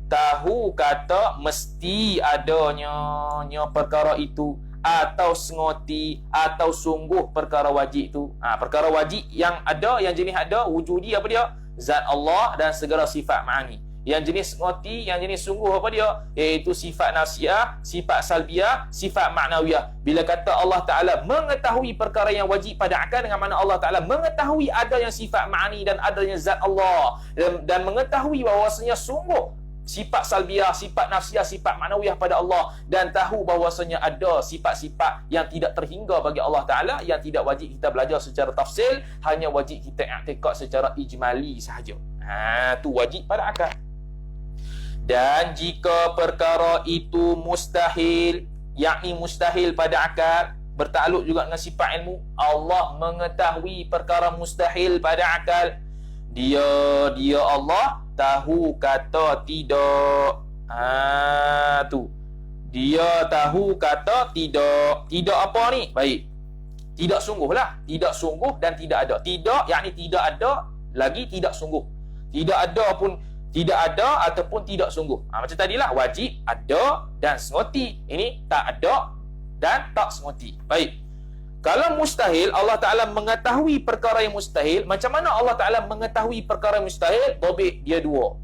Tahu kata mesti adanya perkara itu, atau sengoti, atau sungguh perkara wajib itu. Perkara wajib yang ada, yang jenis ada, wujudi apa dia? Zat Allah dan segala sifat ma'ani. Yang jenis ngoti, yang jenis sungguh apa dia? Iaitu sifat nafsiyah, sifat salbiyah, sifat maknawiyah. Bila kata Allah Ta'ala mengetahui perkara yang wajib pada akal, dengan mana Allah Ta'ala mengetahui ada yang sifat ma'ani dan adanya zat Allah, dan mengetahui bahawasanya sungguh sifat salbiyah, sifat nafsiyah, sifat maknawiyah pada Allah, dan tahu bahawasanya ada sifat-sifat yang tidak terhingga bagi Allah Ta'ala, yang tidak wajib kita belajar secara tafsil, hanya wajib kita i'tikad secara ijmali sahaja. Tu wajib pada akal. Dan jika perkara itu mustahil, yakni mustahil pada akal, bertakluk juga dengan sifat ilmu. Allah mengetahui perkara mustahil pada akal. Dia Allah tahu kata tidak. Tu. Dia tahu kata tidak. Tidak apa ni? Baik. Tidak sungguh lah. Tidak sungguh dan tidak ada. Tidak yakni tidak ada, lagi tidak sungguh. Tidak ada pun, tidak ada ataupun tidak sungguh. Macam tadilah, wajib, ada dan sengoti. Ini tak ada, dan tak semati. Baik. Kalau mustahil, Allah Ta'ala mengetahui perkara yang mustahil. Macam mana Allah Ta'ala mengetahui perkara yang mustahil? Dobit dia dua.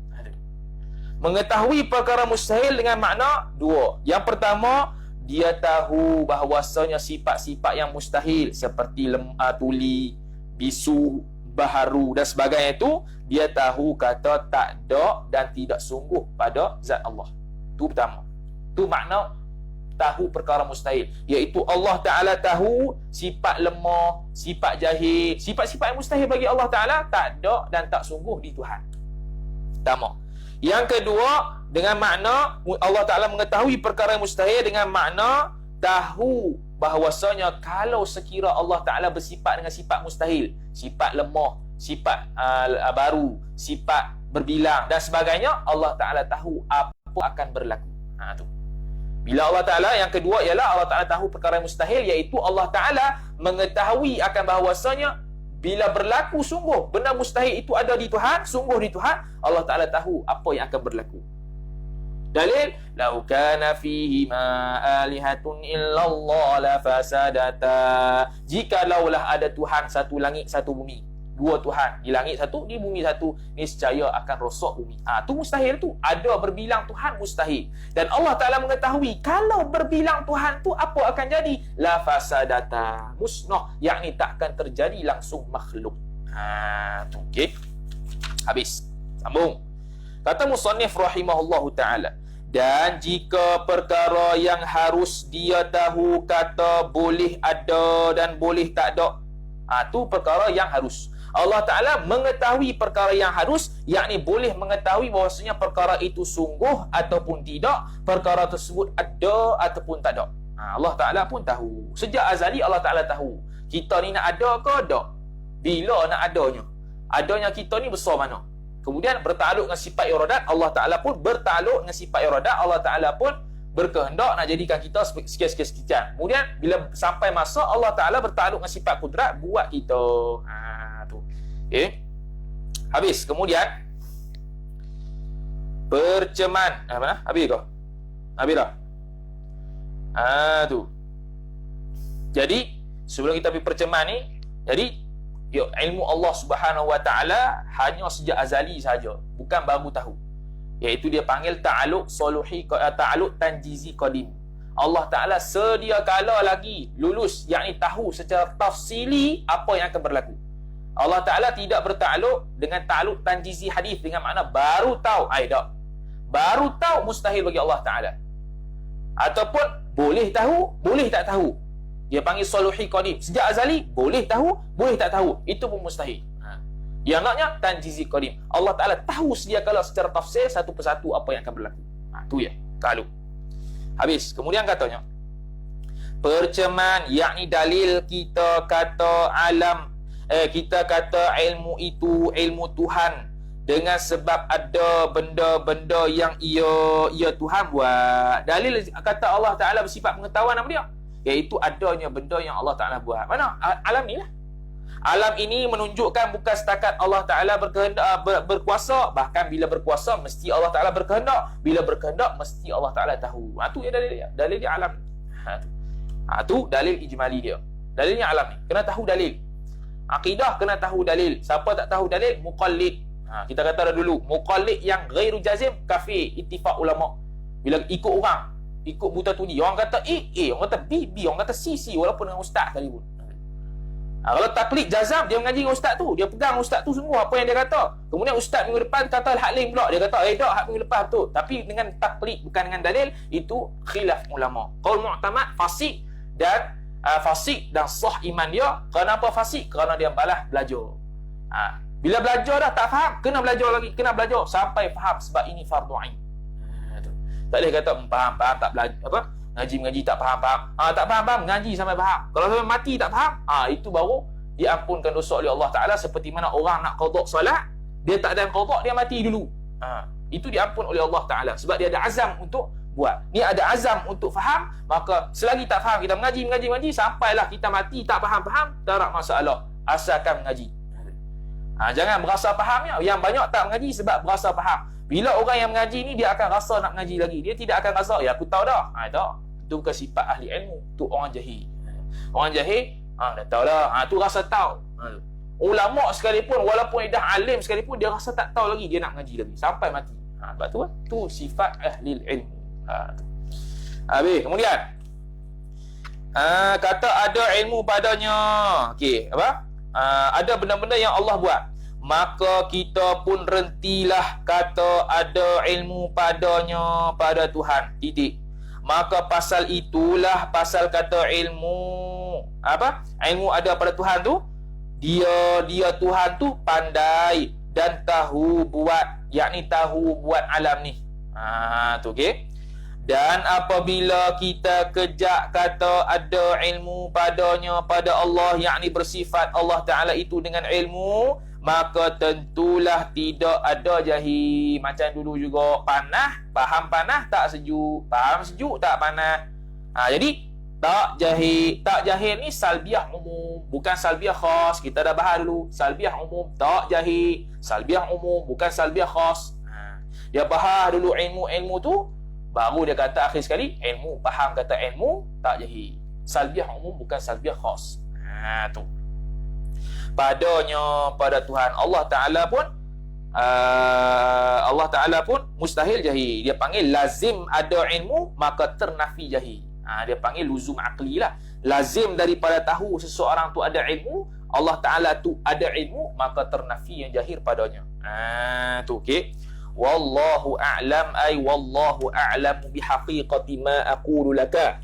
Mengetahui perkara mustahil dengan makna dua. Yang pertama, dia tahu bahawasanya sifat-sifat yang mustahil seperti tuli, bisu, baharu dan sebagainya itu, dia tahu kata tak ada dan tidak sungguh pada zat Allah. Itu pertama. Itu makna tahu perkara mustahil, iaitu Allah Ta'ala tahu sifat lemah, sifat jahil, sifat-sifat yang mustahil bagi Allah Ta'ala tak ada dan tak sungguh di Tuhan. Pertama. Yang kedua, dengan makna Allah Ta'ala mengetahui perkara yang mustahil dengan makna tahu bahawasanya kalau sekira Allah Ta'ala bersifat dengan sifat mustahil, sifat lemah, sifat baru, sifat berbilang dan sebagainya, Allah Ta'ala tahu apa akan berlaku. Tu. Bila Allah Ta'ala, yang kedua ialah Allah Ta'ala tahu perkara yang mustahil, iaitu Allah Ta'ala mengetahui akan bahawasanya bila berlaku sungguh benda mustahil itu ada di Tuhan, sungguh di Tuhan, Allah Ta'ala tahu apa yang akan berlaku. Dalil, lau kana fihi ma alihatun illallah la fasadata. Jikalaulah ada Tuhan satu langit satu bumi, dua Tuhan, di langit satu, di bumi satu, niscaya akan rosak bumi. Tu mustahil tu. Ada berbilang Tuhan mustahil. Dan Allah Ta'ala mengetahui kalau berbilang Tuhan tu apa akan jadi? La fasadata. Musnah, yakni tak akan terjadi langsung makhluk. Tu okey. Habis. Sambung. Kata musannif rahimahullahu ta'ala, dan jika perkara yang harus dia tahu kata boleh ada dan boleh tak ada, tu perkara yang harus. Allah Ta'ala mengetahui perkara yang harus, yakni boleh mengetahui bahawasanya perkara itu sungguh ataupun tidak, perkara tersebut ada ataupun tak ada. Allah Ta'ala pun tahu. Sejak azali Allah Ta'ala tahu kita ni nak ada ke tak, bila nak adanya, adanya kita ni besar mana. Kemudian bertakluk dengan sifat iradat, Allah Ta'ala pun bertakluk dengan sifat iradat, Allah Ta'ala pun berkehendak nak jadikan kita sekian-sekian. Kemudian bila sampai masa Allah Ta'ala bertakluk dengan sifat kudrat, buat kita. Tu. Okay. Habis. Kemudian perceman. Mana? Habis ke? Habis dah? Tu. Jadi sebelum kita pergi perceman ni, jadi ilmu Allah Subhanahu Wa Ta'ala hanya sejak azali saja, bukan baru tahu. Iaitu dia panggil ta'alluq soluhi, ta'alluq tanjizi qadim. Allah Ta'ala sedia kala lagi lulus, yakni tahu secara tafsili apa yang akan berlaku. Allah Ta'ala tidak bertakluk dengan ta'alluq tanjizi hadis dengan makna baru tahu. Tak. Baru tahu mustahil bagi Allah Ta'ala. Ataupun boleh tahu, boleh tak tahu. Dia panggil soluhi qadim. Sejak azali boleh tahu, boleh tak tahu. Itu pun mustahil. Yang naknya tanjizi qadim. Allah Ta'ala tahu sedia kala secara tafsir satu persatu apa yang akan berlaku. Itu ya, ta'alluq. Habis. Kemudian katanya, perceman, yakni dalil kita kata alam, kita kata ilmu itu ilmu Tuhan dengan sebab ada benda-benda yang ia Tuhan buat. Dalil kata Allah Ta'ala bersifat pengetahuan apa dia? Iaitu adanya benda yang Allah Ta'ala buat. Mana? Alam ni lah. Alam ini menunjukkan bukan setakat Allah Ta'ala berkehendak berkuasa, bahkan bila berkuasa mesti Allah Ta'ala berkehendak, bila berkehendak mesti Allah Ta'ala tahu. Itu ya dalil dia. Dalil dia alam. Itu dalil ijmali dia. Dalilnya alam ni. Kena tahu dalil. Akidah kena tahu dalil. Siapa tak tahu dalil, muqallid. Kita kata dah dulu, muqallid yang ghairu jazim kafir, ittifaq ulama. Bila ikut orang, ikut buta tuli, orang kata A, orang kata B, orang kata C, walaupun dengan ustaz sekalipun. Kalau taklid jazam, dia mengaji dengan ustaz tu, dia pegang ustaz tu sungguh apa yang dia kata. Kemudian ustaz minggu depan kata hak lain pula, dia kata tak, hak minggu lepas tu. Tapi dengan taklid bukan dengan dalil, itu khilaf ulama. Qaul mu'tamad fasik dan fasik dan sah iman dia. Kenapa fasik? Kerana dia balas belajar. Bila belajar dah tak faham, kena belajar lagi, kena belajar sampai faham, sebab ini fardu ain. Tak boleh kata faham tak belajar apa? Ngaji tak faham. Tak faham ngaji sampai faham. Kalau sampai mati tak faham, itu baru diampunkan dosa oleh Allah Ta'ala. Seperti mana orang nak qada solat, dia tak ada qada, dia mati dulu. Itu diampun oleh Allah Ta'ala sebab dia ada azam untuk buat. Ni ada azam untuk faham, maka selagi tak faham kita mengaji sampailah kita mati tak faham, tak ada masalah, asalkan mengaji. Jangan berasa fahamnya. Yang banyak tak mengaji sebab berasa faham. Bila orang yang mengaji ni, dia akan rasa nak mengaji lagi. Dia tidak akan rasa, aku tahu dah. Tak. tu bukan sifat ahli ilmu, tu orang jahil. Orang jahil dah tahu lah, tu rasa tahu. Ulama sekalipun, walaupun dia dah alim sekalipun, dia rasa tak tahu lagi, dia nak ngaji lagi sampai mati. Sebab tu tu sifat ahli ilmu. Habis kemudian kata ada ilmu padanya. Okey, apa? Ada benda-benda yang Allah buat, maka kita pun rentilah kata ada ilmu padanya pada Tuhan. Titik. Maka pasal itulah pasal kata ilmu apa? Ilmu ada pada Tuhan tu, dia Tuhan tu pandai dan tahu buat, yakni tahu buat alam ni. Tu okey. Dan apabila kita kejak kata ada ilmu padanya pada Allah, yakni bersifat Allah Ta'ala itu dengan ilmu, maka tentulah tidak ada jahil. Macam dulu juga, panas, faham panas tak sejuk, faham sejuk tak panas. Jadi tak jahil. Tak jahil ni salbiah umum, bukan salbiah khas. Kita dah bahas dulu, salbiah umum tak jahil, salbiah umum bukan salbiah khas. Dia bahas dulu ilmu-ilmu tu, baru dia kata akhir sekali ilmu, faham kata ilmu tak jahil. Salbiah umum bukan salbiah khas. Tu padanya pada Tuhan Allah Ta'ala pun mustahil jahil. Dia panggil lazim ada ilmu, maka ternafi jahil. Dia panggil luzum aqli lah. Lazim daripada tahu seseorang tu ada ilmu, Allah Ta'ala tu ada ilmu, maka ternafi yang jahil padanya. Tu okey. Wallahu a'lam, ay wallahu a'lamu bihaqiqati ma aqulu laka.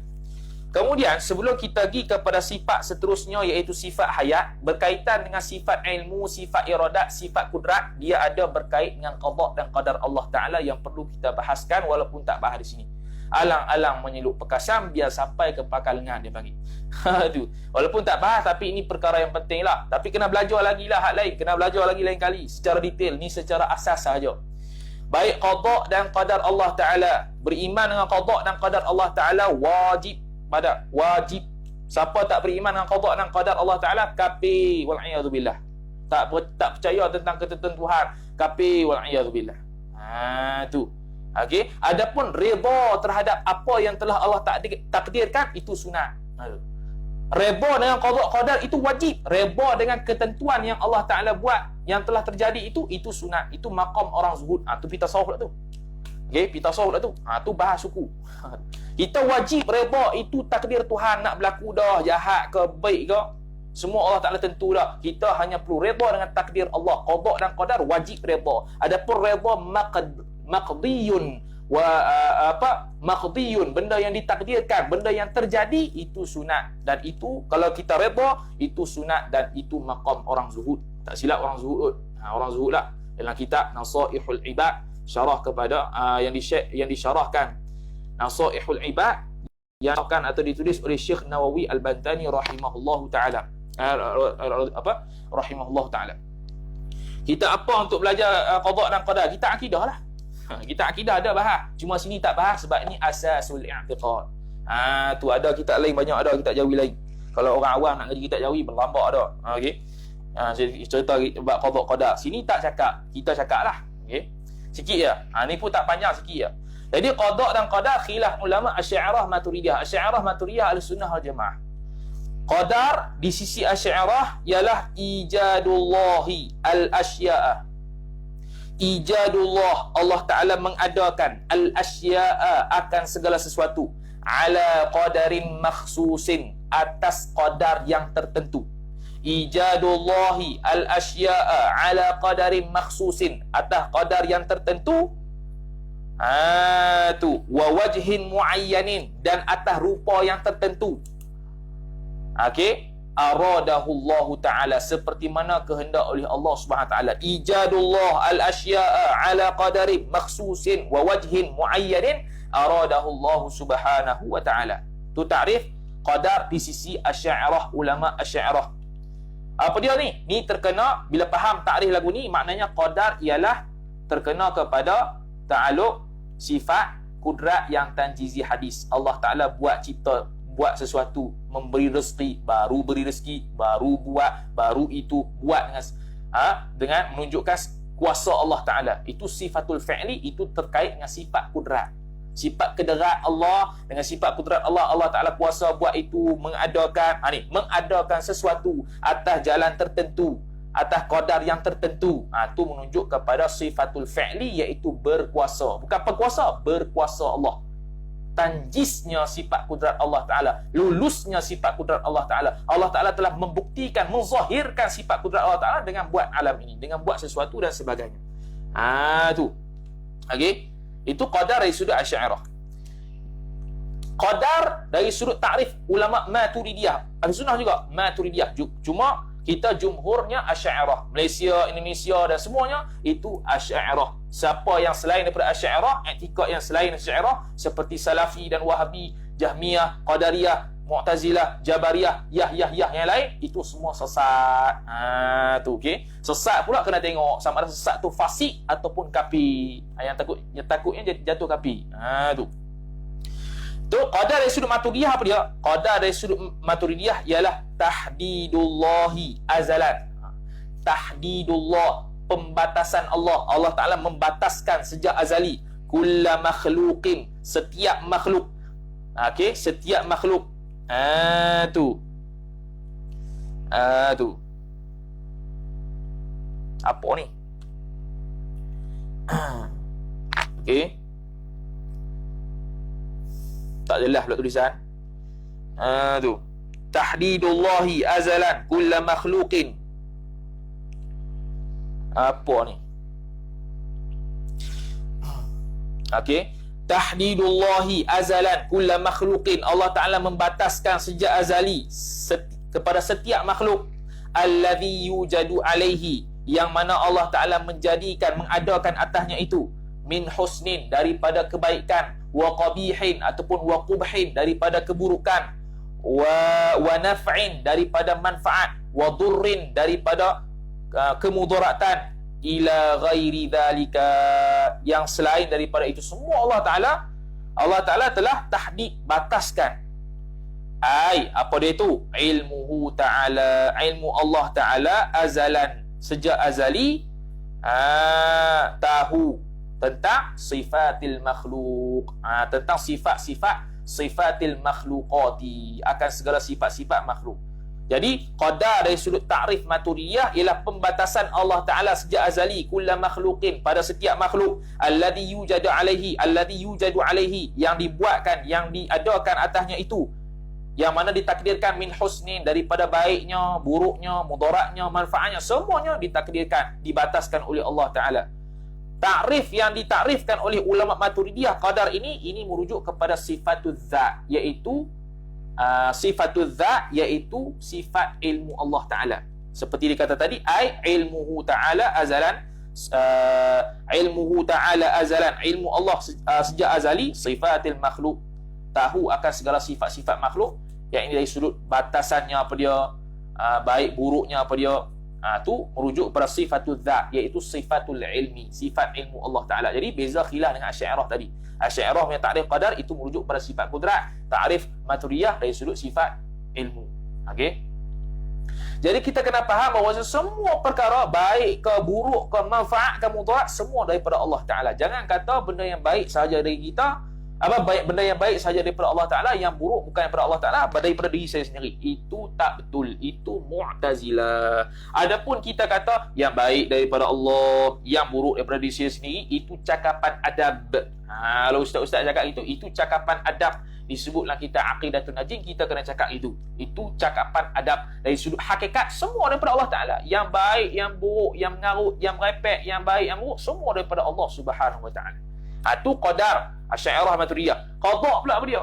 Kemudian sebelum kita pergi kepada sifat seterusnya, iaitu sifat hayat, berkaitan dengan sifat ilmu, sifat iradat, sifat kudrat, dia ada berkait dengan qada dan qadar Allah Ta'ala yang perlu kita bahaskan walaupun tak bahas di sini. Alang-alang menyelup perkasan biar sampai ke pakal lengan, dia panggil. Tu. Walaupun tak bahas, tapi ini perkara yang penting lah. Tapi kena belajar lagi lah hak lain, kena belajar lagi lain kali secara detail. Ni secara asas sahaja. Baik qada dan qadar Allah Ta'ala, beriman dengan qada dan qadar Allah Ta'ala wajib. Wajib. Siapa tak beriman dengan qada dan qadar Allah Ta'ala, kafir wal iyad billah. Tak percaya tentang ketentuan, kafir wal iyad billah. Tu. Okey, adapun redha terhadap apa yang telah Allah takdirkan, itu sunat. Redha dengan qada qadar itu wajib. Redha dengan ketentuan yang Allah Ta'ala buat, yang telah terjadi itu sunat. Itu maqam orang zuhud. Tu pita tasawuf lah tu. Okey, pita tasawuf lah tu. Tu bahas suku. Kita wajib redha itu takdir Tuhan, nak berlaku dah jahat ke baik ke, semua Allah Ta'ala tentu dah. Kita hanya perlu redha dengan takdir Allah. Qada dan qadar wajib redha. Adapun redha maqdiyun maqdiyun, benda yang ditakdirkan, benda yang terjadi, itu sunat. Dan itu kalau kita redha, itu sunat dan itu maqam orang zuhud. Tak silap orang zuhud. Orang zuhud lah. Dalam kitab Nasaihul Ibad, syarah kepada yang disyarahkan Nasaihul Ibad, yang akan atau ditulis oleh Syekh Nawawi Al-Bantani rahimahullahu ta'ala. Rahimahullahu ta'ala. Kita apa untuk belajar qada dan qadar? Kita akidah lah. Kita akidah ada bahas, cuma sini tak bahas sebab ini asasul i'tiqad. Tu ada kitab lain banyak, ada kitab jawi lain. Kalau orang awam nak ngaji kitab jawi berlambak dah. Okey. Cerita bab qada qadar. Sini tak cakap, kita cakap lah. Okey. Sikit je. Ni pun tak panjang, sikit je. Jadi qada dan qadar khilaf ulama Asy'ariyah Maturidiyah. Asy'ariyah Maturidiyah Ahlussunnah wal Jamaah. Qadar di sisi Asy'ariyah ialah ijadullahi al-asya'a. Ijadullah, Allah Ta'ala mengadakan al-asya'a, akan segala sesuatu, ala qadarin makhsusin, atas qadar yang tertentu. Ijadullahi al-asya'a ala qadarin makhsusin, atas qadar yang tertentu. Tu wa wajhin muayyanin, dan atas rupa yang tertentu. Okey, aradahullahu ta'ala, seperti mana kehendak oleh Allah Subhanahu wa ta'ala. Ijadullah al-asya'a ala qadarin makhsusin wa wajhin muayyanin, aradahullahu subhanahu wa ta'ala. Tu ta'rif qadar di sisi Asy'ariyah, ulama Asy'ariyah. Apa dia ni? Ni terkena, bila faham ta'rif lagu ni, maknanya qadar ialah terkena kepada ta'alluq sifat kudrat yang tanjizi hadis. Allah Ta'ala buat cipta, buat sesuatu, memberi rezeki, baru beri rezeki, baru buat, baru itu buat dengan menunjukkan kuasa Allah Ta'ala. Itu sifatul fi'li, itu terkait dengan sifat kudrat. Sifat kudrat Allah dengan sifat kudrat Allah, Allah Ta'ala kuasa buat itu, mengadakan sesuatu atas jalan tertentu, atas qadar yang tertentu. Itu menunjuk kepada sifatul fi'li, iaitu berkuasa. Bukan penguasa, berkuasa Allah. Tanjisnya sifat kudrat Allah Ta'ala, lulusnya sifat kudrat Allah Ta'ala. Allah Ta'ala telah membuktikan, menzahirkan sifat kudrat Allah Ta'ala dengan buat alam ini, dengan buat sesuatu dan sebagainya. Tu. Okey. Itu qadar dari sudut Asy'ariyah. Qadar dari sudut takrif ulama Maturidiyah. Ahlussunnah juga Maturidiyah. Cuma kita jumhurnya Asy'ariyah. Malaysia, Indonesia dan semuanya itu Asy'ariyah. Siapa yang selain daripada Asy'ariyah, i'tikad yang selain Asy'ariyah seperti Salafi dan Wahabi, Jahmiyah, Qadariyah, Mu'tazilah, Jabariyah, yang lain, itu semua sesat. Tu okey. Sesat pula kena tengok sama ada sesat tu fasik ataupun kafir. Yang takutnya jatuh kafir. Tu. Tu qadar dari sudut Maturidiyah apa dia? Qadar dari sudut Maturidiyah ialah tahdidullahi azalan. Tahdidullah, pembatasan Allah. Allah Ta'ala membataskan sejak azali. Kulla makhluqin, setiap makhluk. Okey, setiap makhluk. Tu. Apa ni? Okey. Tak jelas pula tulisan. Tu. Tahdidullahi azalan kulla makhluqin. Apa ni? Okey. Tahdidullahi azalan kulla makhluqin. Allah Ta'ala membataskan sejak azali kepada setiap makhluk. Alladhi yujadu alaihi, yang mana Allah Ta'ala menjadikan, mengadakan atasnya itu. Min husnin, daripada kebaikan. Wa qabihin, ataupun wa qubhin, daripada keburukan. Wa naf'in, daripada manfaat. Wa durrin, daripada kemudaratan. Ila ghairi dhalika, yang selain daripada itu semua Allah Ta'ala telah tahdid, bataskan. Apa dia itu? Ilmuhu Ta'ala, ilmu Allah Ta'ala azalan, sejak azali, tahu tentang sifatil makhluk, tentang sifat-sifat sifatil makhluqati, akan segala sifat-sifat makhluk. Jadi qadar dari sudut takrif Maturidiyah ialah pembatasan Allah Ta'ala sejak azali, kulla makhluqin, pada setiap makhluk, alladhi yujadu alaihi, yang dibuatkan, yang diadakan atasnya itu, yang mana ditakdirkan min husnin, daripada baiknya, buruknya, mudaratnya, manfaatnya, semuanya ditakdirkan, dibataskan oleh Allah Ta'ala. Takrif yang ditakrifkan oleh ulama Maturidiyah qadar ini merujuk kepada sifatul dzat, iaitu sifatul dzat, iaitu sifat ilmu Allah Ta'ala. Seperti dikata tadi, ilmuhu ta'ala azalan, ilmuhu ta'ala azalan, ilmu Allah sejak azali, sifatil makhluk, tahu akan segala sifat-sifat makhluk. Yang ini dari sudut batasannya apa dia, baik buruknya apa dia, tu merujuk pada sifatul dzat, iaitu sifatul ilmi, sifat ilmu Allah Ta'ala. Jadi beza khilaf dengan Asy'ariyah tadi. Asy'ariyah punya takrif qadar itu merujuk pada sifat kudrat, takrif Maturidiyah dari sudut sifat ilmu. Okey. Jadi kita kena faham bahawa semua perkara, baik ke buruk ke manfaat ke mudarat, semua daripada Allah Ta'ala. Jangan kata benda yang baik sahaja dari kita, benda yang baik sahaja daripada Allah Ta'ala, yang buruk bukan daripada Allah Ta'ala, daripada diri saya sendiri. Itu tak betul. Itu Mu'tazilah. Adapun kita kata yang baik daripada Allah, yang buruk daripada diri saya sendiri, itu cakapan adab. Kalau ustaz-ustaz cakap itu cakapan adab. Disebutlah kita Aqidatun Najin, kita kena cakap itu. Itu cakapan adab. Dari sudut hakikat, semua daripada Allah Ta'ala. Yang baik, yang buruk, yang mengarut, yang merepek, yang baik, yang buruk, semua daripada Allah Subhanahu Wa Ta'ala. Itu qadar Asy'ariyah Maturidiyah. Qada pula apa dia?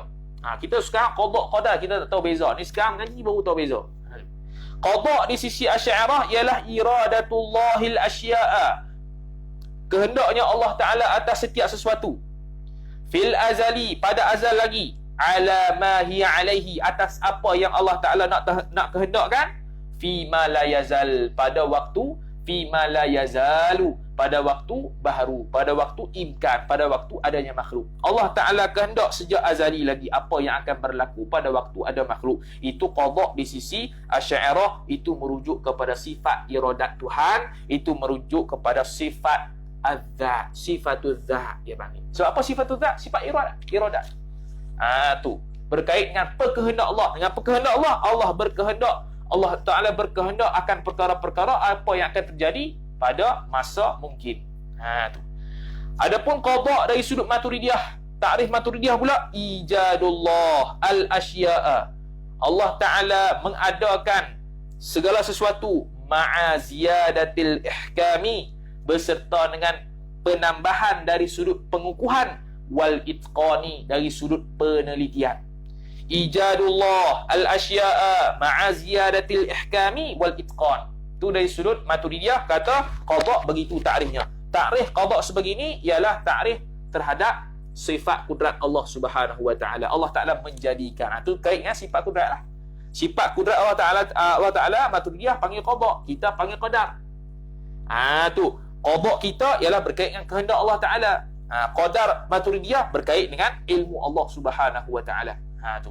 Kita sekarang qada kita tak tahu beza. Ni sekarang ngaji baru tahu beza. Qada di sisi Asy'ariyah ialah iradatullahil asya'a, kehendaknya Allah Ta'ala atas setiap sesuatu. Fil azali, pada azal lagi. Ala ma hiya alaihi, atas apa yang Allah Ta'ala nak kehendakkan. Fima la yazal, pada waktu. Fima la yazalu, pada waktu baharu, pada waktu imkan, pada waktu adanya makhluk. Allah Ta'ala kehendak sejak azali lagi apa yang akan berlaku pada waktu ada makhluk. Itu qada di sisi Asy'ariyah, itu merujuk kepada sifat iradat Tuhan, itu merujuk kepada sifat az-zat, sifatul zat dia panggil. Sebab apa sifatul zat? Sifat iradat. Tu berkait dengan kehendak Allah. Dengan kehendak Allah, Allah berkehendak, Allah Taala berkehendak akan perkara-perkara apa yang akan terjadi pada masa mungkin. Tu. Adapun qada dari sudut Maturidiyah, takrif Maturidiyah pula, ijadullah al-asya'a. Allah Taala mengadakan segala sesuatu ma'a ziyadatil ihkami, beserta dengan penambahan dari sudut pengukuhan, wal itqani, dari sudut penelitian. Ijadullah al-asya'a ma'a ziyadatil ihkami wal itqan. Tu dari sudut Maturidiyah kata qada begitu takrifnya. Takrif qada sebegini ialah takrif terhadap sifat kudrat Allah Subhanahu wa taala. Allah Taala menjadikan. Itu kait dengan sifat kudrat lah. Sifat kudrat Allah Taala Maturidiyah panggil qada, kita panggil qadar. Tu qada kita ialah berkait dengan kehendak Allah Taala. Qadar Maturidiyah berkait dengan ilmu Allah Subhanahu wa taala. Tu.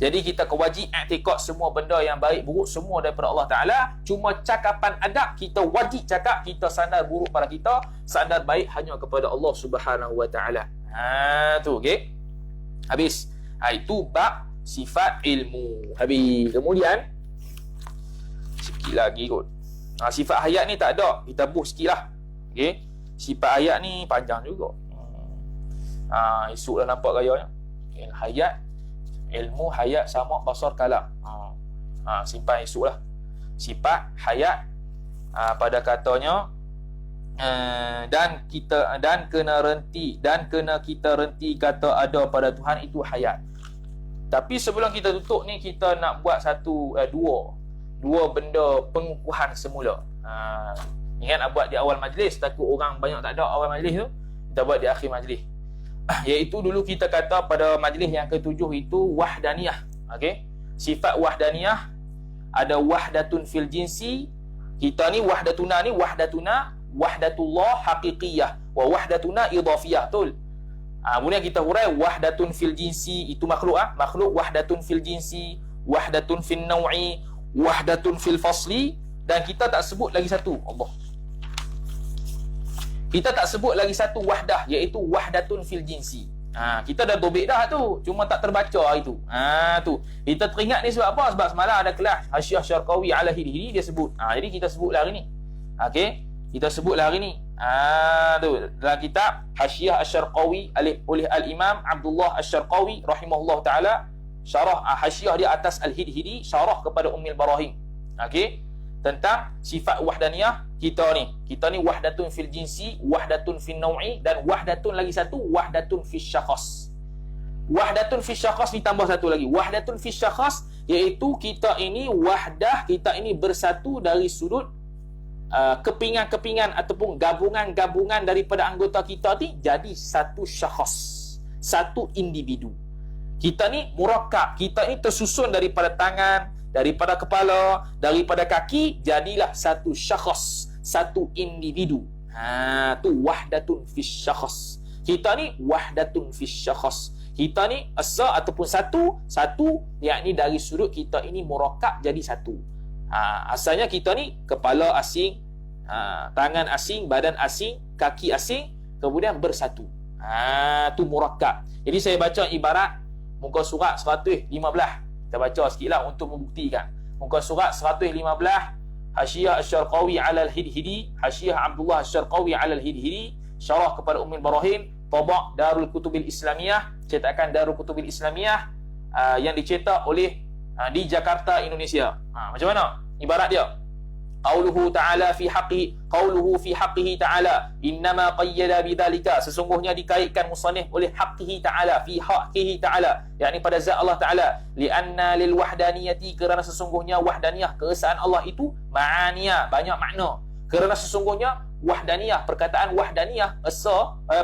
Jadi kita kewajib i'tikad semua benda yang baik buruk semua daripada Allah Taala. Cuma cakapan adab kita wajib cakap, kita sandar buruk pada kita, sandar baik hanya kepada Allah Subhanahu wa taala. Tu okey. Habis. Itu bab sifat ilmu. Habis. Kemudian sikit lagi kot. Sifat hayat ni tak ada, kita buh sikitlah. Okey. Sifat hayat ni panjang juga. Esok dah nampak gayanya. Hayat, ilmu, hayat sama basar kalam. Simpan esok lah. Sifat hayat pada katanya dan kena kita renti kata ada pada Tuhan itu hayat. Tapi sebelum kita tutup ni, kita nak buat dua benda pengukuhan semula. Ingat nak buat di awal majlis, takut orang banyak tak ada awal majlis tu, kita buat di akhir majlis. Iaitu dulu kita kata pada majlis yang ketujuh itu wahdaniyah. Okey. Sifat wahdaniyah ada wahdatun fil jinsi. Kita ni wahdatuna wahdatullah haqiqiyah wa wahdatuna idhafiyah. Betul. Kemudian kita hurai wahdatun fil jinsi itu makhluk makhluk, wahdatun fil jinsi, wahdatun fil naw'i, wahdatun fil fasli, dan kita tak sebut lagi satu Allah. Kita tak sebut lagi satu wahdah, iaitu wahdatun fil jinsi. Kita dah dobek dah tu, cuma tak terbaca itu. Tu. Kita teringat ni sebab apa? Sebab semalam ada kelas Hasyiah Syarqawi ala Hidi dia sebut. Jadi kita sebutlah hari ni. Okey, kita sebutlah hari ni. Tu dalam kitab Hasyiah Asy-Syarqawi oleh Al-Imam Abdullah Asy-Syarqawi rahimahullah taala, syarah hasyiah dia atas Al-Hidi, syarah kepada Ummul Barahim. Okey, tentang sifat wahdaniyah kita ni wahdatun fil jinsi, wahdatun fil naw'i, dan wahdatun lagi satu wahdatun fil syakhs. Wahdatun fil syakhs ditambah satu lagi wahdatun fil syakhs, iaitu kita ini wahdah, kita ini bersatu dari sudut kepingan-kepingan ataupun gabungan-gabungan daripada anggota kita ni jadi satu syakhs, satu individu. Kita ni murakkab, kita ni tersusun daripada tangan, daripada kepala, daripada kaki, jadilah satu syakhs, satu individu. Tu wahdatun fis syakhs. Kita ni wahdatun fis syakhs. Kita ni asa ataupun satu yakni dari sudut kita ini murakkab jadi satu. Asalnya kita ni kepala asing, tangan asing, badan asing, kaki asing, kemudian bersatu. Tu murakkab. Jadi saya baca ibarat muka surat 115. Kita baca sikitlah untuk membuktikan. Muka surat 115, Hasyiah Asy-Syarqawi ala Al-Hidi, Hasyiah Abdullah Asy-Syarqawi ala Al-Hidi, syarah kepada Ummul Barahim, tabak Darul Kutubil Islamiyah, cetakan Darul Kutubil Islamiyah, yang dicetak oleh di Jakarta, Indonesia. Macam mana ibarat dia? Qauluhu ta'ala fi haqqihi ta'ala innama qayyada bidzalika, sesungguhnya dikaitkan musannif oleh haqqihi ta'ala, fi haqqihi ta'ala, yakni pada zat Allah Ta'ala, lianna lil wahdaniyati, kerana sesungguhnya wahdaniyah, keesaan Allah itu ma'aniyah, banyak makna. Kerana sesungguhnya wahdaniyah, perkataan wahdaniyah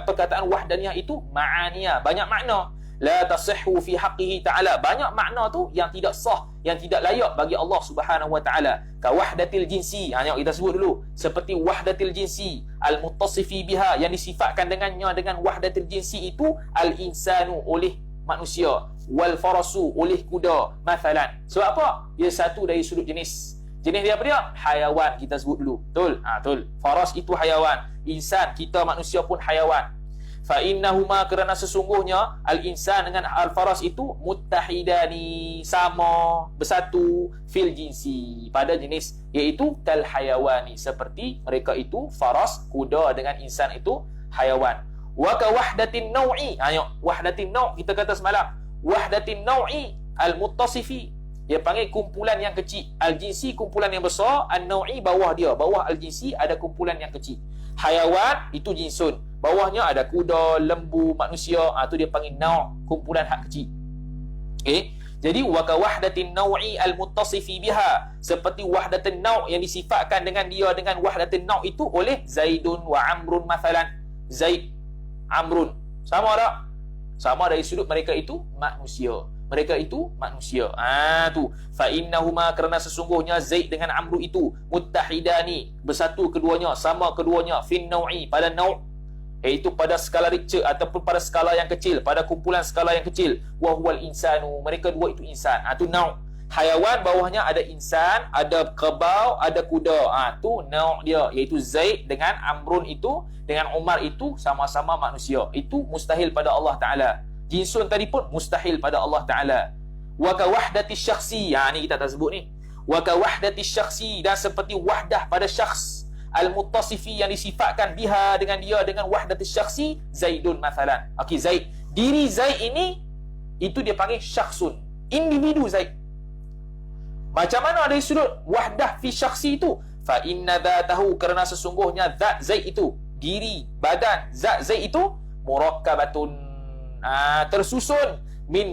perkataan wahdaniyah itu ma'aniyah, banyak makna. La tasihhu fi haqqihi ta'ala, banyak makna tu yang tidak sah, yang tidak layak bagi Allah Subhanahu wa taala. Ka wahdatil jinsi, yang kita sebut dulu, seperti wahdatil jinsi al-muttasifi biha, yang disifatkan dengannya dengan wahdatil jinsi itu al-insanu, oleh manusia, wal farasu, oleh kuda, mathalan. Sebab apa? Dia satu dari sudut jenis. Jenis dia apa dia? Hayawan kita sebut dulu. Betul? Betul. Faras itu hayawan. Insan, kita manusia pun hayawan. Fa innahuma, kerana sesungguhnya al-insan dengan al-faras itu muttahidani, sama, bersatu, fil jinsi, pada jenis, iaitu kal hayawani, seperti mereka itu faras, kuda, dengan insan itu hayawan. Wa ka wahdatin naw'i. Wahdatin naw' kita kata semalam. Wahdatin naw'i al-muttasifi, dia panggil kumpulan yang kecil. Al-jinsi kumpulan yang besar, an-naw'i bawah dia. Bawah al-jinsi ada kumpulan yang kecil. Hayawan itu jinsun, bawahnya ada kuda, lembu, manusia. Itu dia panggil naw', kumpulan hak kecil. Jadi wa ka wahdatin naw'i al-muttasifi biha, seperti wahdatin naw' yang disifatkan dengan dia, dengan wahdatin naw' itu oleh Zaidun wa Amrun mathalan. Zaid, Amrun, sama tak? Sama dari sudut mereka itu manusia. Mereka itu manusia. Tu. Fa innahuma, kerana sesungguhnya Zaid dengan Amru itu muttahidani, bersatu keduanya, sama keduanya, fin naw'i, pada naw', iaitu pada skala Richter ataupun pada skala yang kecil, pada kumpulan skala yang kecil. Wa huwal insanu, mereka dua itu insan. Tu naw'. Hayawan bawahnya ada insan, ada kebau, ada kuda. Tu naw' dia, iaitu Zaid dengan Amrun itu, dengan Umar itu sama-sama manusia. Itu mustahil pada Allah Ta'ala. Jinsun tadi pun mustahil pada Allah Ta'ala. Wa ka wahdati syakhsi, ni kita tak sebut ni. Wa ka wahdati syakhsi, dan seperti wahdah pada syakhs, al-muttasifi yang disifatkan biha, dengan dia, dengan wahdati syakhsi, Zaidun mathalan. Zaid, diri Zaid ini, itu dia panggil syakhsun, individu Zaid. Macam mana dari sudut wahdah fi syakhsi itu? Fa inna dhatahu, kerana sesungguhnya zat Zaid itu, diri, badan zat Zaid itu, murakkabatun, tersusun min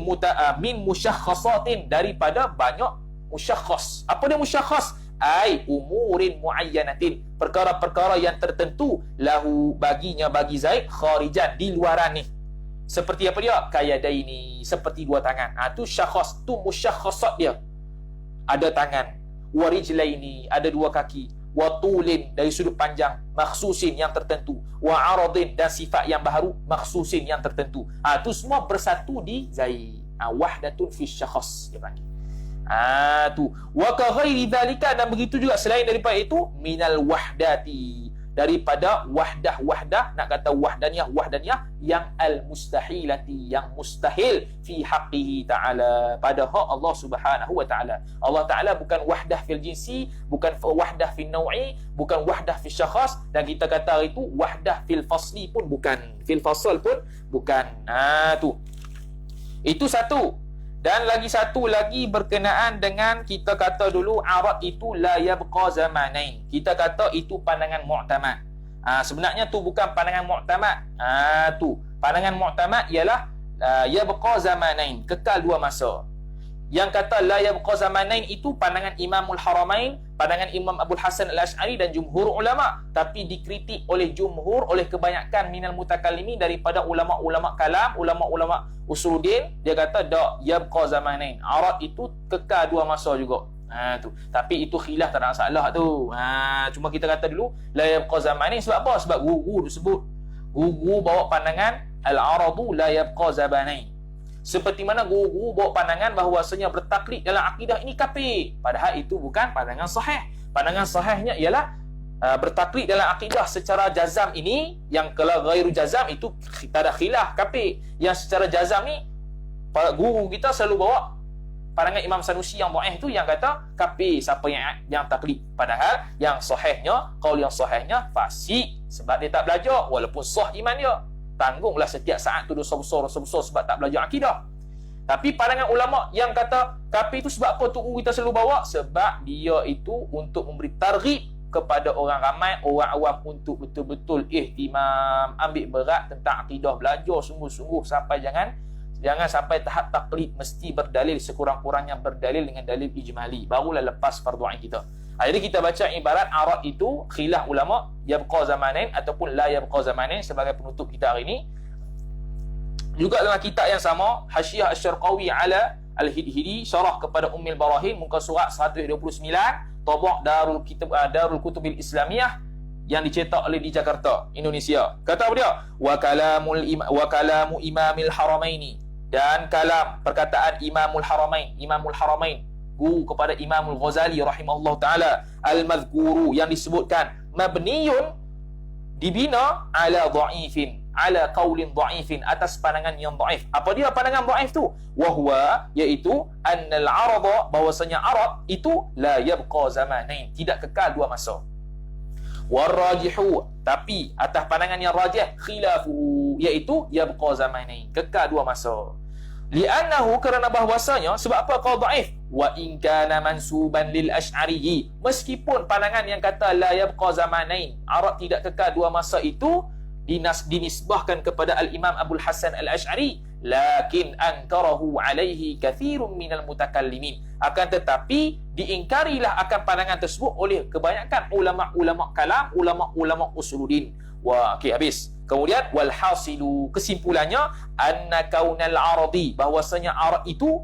musyakhasatin, daripada banyak musyakhas. Apa dia musyakhas? Ai umurin muayyanatin, perkara-perkara yang tertentu, lahu, baginya, bagi Zaid, kharijan, di luaran ni. Seperti apa dia? Kayadaini, seperti dua tangan. Tu syakhas, tu musyakhasat dia. Ada tangan. Warijlaini, ada dua kaki. Wa tulin, dari sudut panjang, makhsusin, yang tertentu. Wa aradin, dan sifat yang baharu, makhsusin, yang tertentu. Tu semua bersatu di Zaid. Wahdatun fi syakhas, dia panggil. Tu wa ka ghairi dzalika, dan begitu juga selain daripada itu, minal wahdati, daripada wahdah, nak kata wahdaniyah yang al-mustahilati, yang mustahil, fi haqqihi ta'ala, pada hak Allah Subhanahu wa ta'ala. Allah Ta'ala bukan wahdah fil jinsi, bukan wahdah fil naw'i, bukan wahdah fil syakhas, dan kita kata itu wahdah fil fasli pun bukan, fil fasl pun bukan. Tu. Itu satu. Dan lagi satu lagi berkenaan dengan, kita kata dulu arad itu la yabqa zamanain. Kita kata itu pandangan mu'tamad. Sebenarnya tu bukan pandangan mu'tamad. Tu pandangan mu'tamad ialah yabqa zamanain, kekal dua masa. Yang kata la yabqa zamanain itu pandangan Imamul Haramain, pandangan Imam Abul Hasan Al-Asy'ari dan jumhur ulama, tapi dikritik oleh jumhur, oleh kebanyakan minal mutakallimin, daripada ulama-ulama kalam, ulama-ulama usuluddin. Dia kata dak, yabqa zamanain, arad itu kekal dua masa juga. Tu. Tapi itu khilaf, tak ada masalah tu. Cuma kita kata dulu la yabqa zamanain sebab apa? Sebab guru disebut. Guru bawa pandangan al-aradu la yabqa zamanain. Seperti mana guru-guru bawa pandangan bahawasanya bertaklid dalam akidah ini kafir, padahal itu bukan pandangan sahih. Pandangan sahihnya ialah bertaklid dalam akidah secara jazam ini, yang kalau ghairu jazam itu tak ada khilaf, kafir. Yang secara jazam ni, para guru kita selalu bawa pandangan Imam Sanusi yang dhaif itu, yang kata kafir siapa yang taklid. Padahal yang sahihnya, qaul yang sahihnya fasik, sebab dia tak belajar, walaupun sah iman dia. Tanggunglah setiap saat tu dosa besar sebab tak belajar akidah. Tapi pandangan ulama yang kata kafir itu sebab apa tu kita selalu bawa? Sebab dia itu untuk memberi targhib kepada orang ramai, orang awam, untuk betul-betul ihtimam, ambil berat tentang akidah, belajar sungguh-sungguh, sampai jangan sampai tahap taklid, mesti berdalil, sekurang-kurangnya berdalil dengan dalil ijmali, barulah lepas fardu ain kita. Jadi kita baca ibarat arad itu khilaf ulama, yabqa zamanain ataupun la yabqa zamanain, sebagai penutup kita hari ini. Juga dalam kitab yang sama, Hasyiah Asy-Syarqawi ala Al-Hidhidi, syarah kepada Ummul Barahin, muka surat 129, tabaq Darul Kutubil Islamiyah, yang dicetak oleh di Jakarta, Indonesia. Kata apa dia? Wa kalamu Imamil Haramaini, dan kalam perkataan Imamul Haramain guru kepada Imam Al-Ghazali rahimahullah ta'ala, al-madhkuru yang disebutkan, mabniyun dibina ala dha'ifin, ala qaulin dha'ifin, atas pandangan yang dhaif. Apa dia pandangan dhaif tu? Wahwa, iaitu annal arada, bahwasanya arad itu la yabqa zamanain, tidak kekal dua masa. Warajihu, tapi atas pandangan yang rajih, khilafuhu, iaitu yabqa zamanain, kekal dua masa. Li'annahu, kerana bahwasanya, sebab apa kau dhaif? Wa in kana mansuban lil asy'ari, meskipun pandangan yang kata la yabqa zamanain, arad tidak kekal dua masa itu dinisbahkan kepada al-Imam Abul Hasan al-Asy'ari, lakin ankarahu alaihi kathirun minal mutakallimin, akan tetapi diingkarilah akan pandangan tersebut oleh kebanyakan ulama-ulama kalam, ulama-ulama usuluddin. Wah, okey, habis. Kemudian walhasilu, kesimpulannya, anna kaunal aradi, bahwasanya arad itu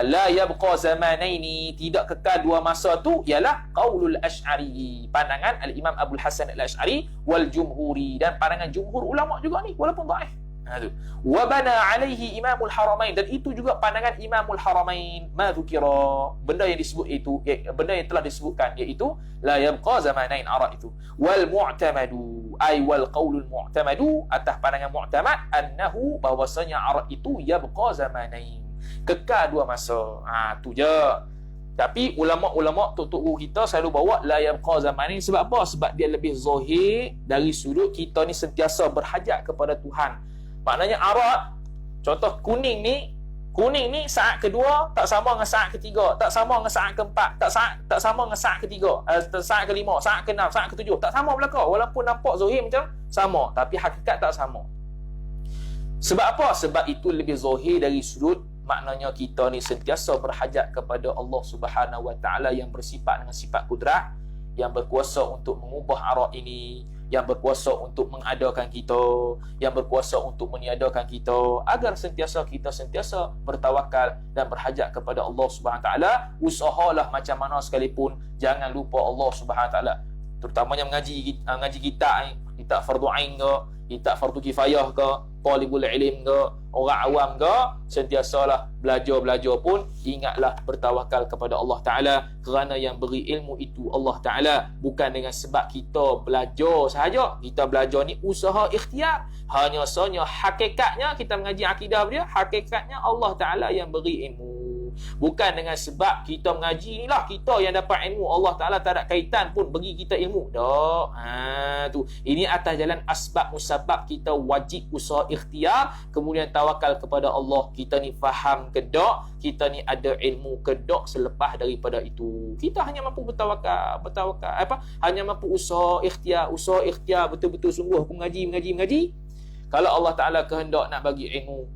la yabqa zamanaini, tidak kekal dua masa tu, ialah qaulul asy'ari, pandangan al-Imam Abul Hasan al-Asy'ari, wal jumhuri, dan pandangan jumhur ulama juga ni walaupun dhaif. Wa bana alaihi Imamul Haramain, dan itu juga pandangan Imamul Haramain, ma dzukira, benda yang disebut itu, benda yang telah disebutkan, iaitu la yabqa zamanain, arad itu. Wal mu'tamadu, ay wal qaulul mu'tamadu, atas pandangan mu'tamad, annahu, bahwasanya arad itu yabqa zamanain, kekal dua masa. Tu je. Tapi ulama-ulama tok kita selalu bawa la yabqa zamanin. Sebab apa? Sebab dia lebih zahir dari sudut kita ni sentiasa berhajat kepada Tuhan. Maknanya arad, contoh kuning ni saat kedua tak sama dengan saat ketiga, tak sama dengan saat keempat, tak sama dengan saat ketiga, saat kelima, saat keenam, saat ketujuh, tak sama belaka. Walaupun nampak zahir macam sama, tapi hakikat tak sama. Sebab apa? Sebab itu lebih zahir dari sudut, maknanya kita ni sentiasa berhajat kepada Allah Subhanahu wa taala yang bersifat dengan sifat kudrat, yang berkuasa untuk mengubah arad ini, yang berkuasa untuk mengadakan kita, yang berkuasa untuk meniadakan kita, agar kita sentiasa bertawakal dan berhajat kepada Allah Subhanahu wa taala. Usahalah macam mana sekalipun, jangan lupa Allah Subhanahu wa taala. Terutamanya mengaji kitab fardu ain ke, kitab fardu kifayah ke, talibul ilm ke, orang awam ke, sentiasalah belajar pun ingatlah bertawakal kepada Allah Ta'ala, kerana yang beri ilmu itu Allah Ta'ala, bukan dengan sebab kita belajar sahaja. Kita belajar ni usaha ikhtiar, hanya sahaja hakikatnya kita mengaji akidah dia, hakikatnya Allah Ta'ala yang beri ilmu, bukan dengan sebab kita mengaji ni lah kita yang dapat ilmu, Allah Ta'ala tak ada kaitan pun bagi kita ilmu. Tak. Tu. Ini atas jalan asbab musabab, kita wajib usaha ikhtiar, kemudian tawakal kepada Allah. Kita ni faham ke tak, kita ni ada ilmu ke tak, selepas daripada itu kita hanya mampu bertawakal, hanya mampu usaha ikhtiar betul-betul sungguh aku mengaji. Kalau Allah Ta'ala kehendak nak bagi ilmu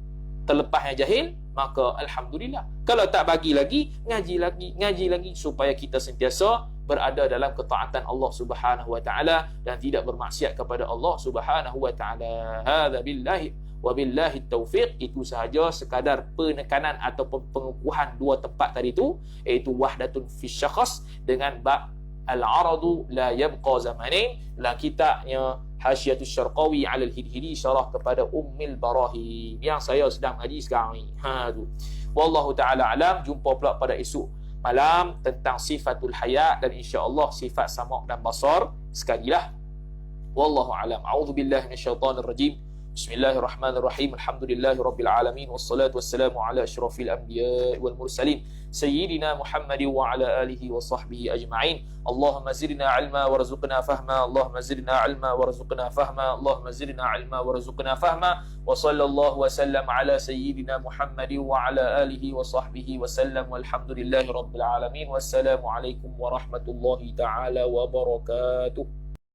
terlepasnya jahil, maka alhamdulillah. Kalau tak bagi lagi, ngaji lagi supaya kita sentiasa berada dalam ketaatan Allah Subhanahu wa taala dan tidak bermaksiat kepada Allah Subhanahu wa taala. Hadza billahi wa billahi taufiq. Itu sahaja sekadar penekanan ataupun pengukuhan dua tempat tadi tu, iaitu wahdatun fi syakhs dengan bab al-aradu la yabqa zamanin, la kitabnya Hasyiatus Syarqawi 'ala al-Hidhili, syarah kepada Ummul Barahim yang saya sedang ngaji sekarang ni. Tu. Wallahu taala alam. Jumpa pula pada esok malam tentang sifatul haya dan insya-Allah sifat sama' dan basar sekalilah. Wallahu alam. A'udzubillahi minasyaitonir rajim. Bismillahirrahmanirrahim. Alhamdulillahirabbil alamin wassalatu wassalamu ala asyrafil anbiya'i wal mursalin sayyidina Muhammad wa ala alihi wa sahbihi ajma'in. Allahumma zidna ilma warzuqna fahma. Allahumma zidna ilma warzuqna fahma. Allahumma zidna ilma warzuqna fahma. Wa sallallahu wa sallam ala sayyidina Muhammad wa ala alihi wa sahbihi wa sallam. Walhamdulillahirabbil alamin. Wassalamu alaikum warahmatullahi taala wabarakatuh.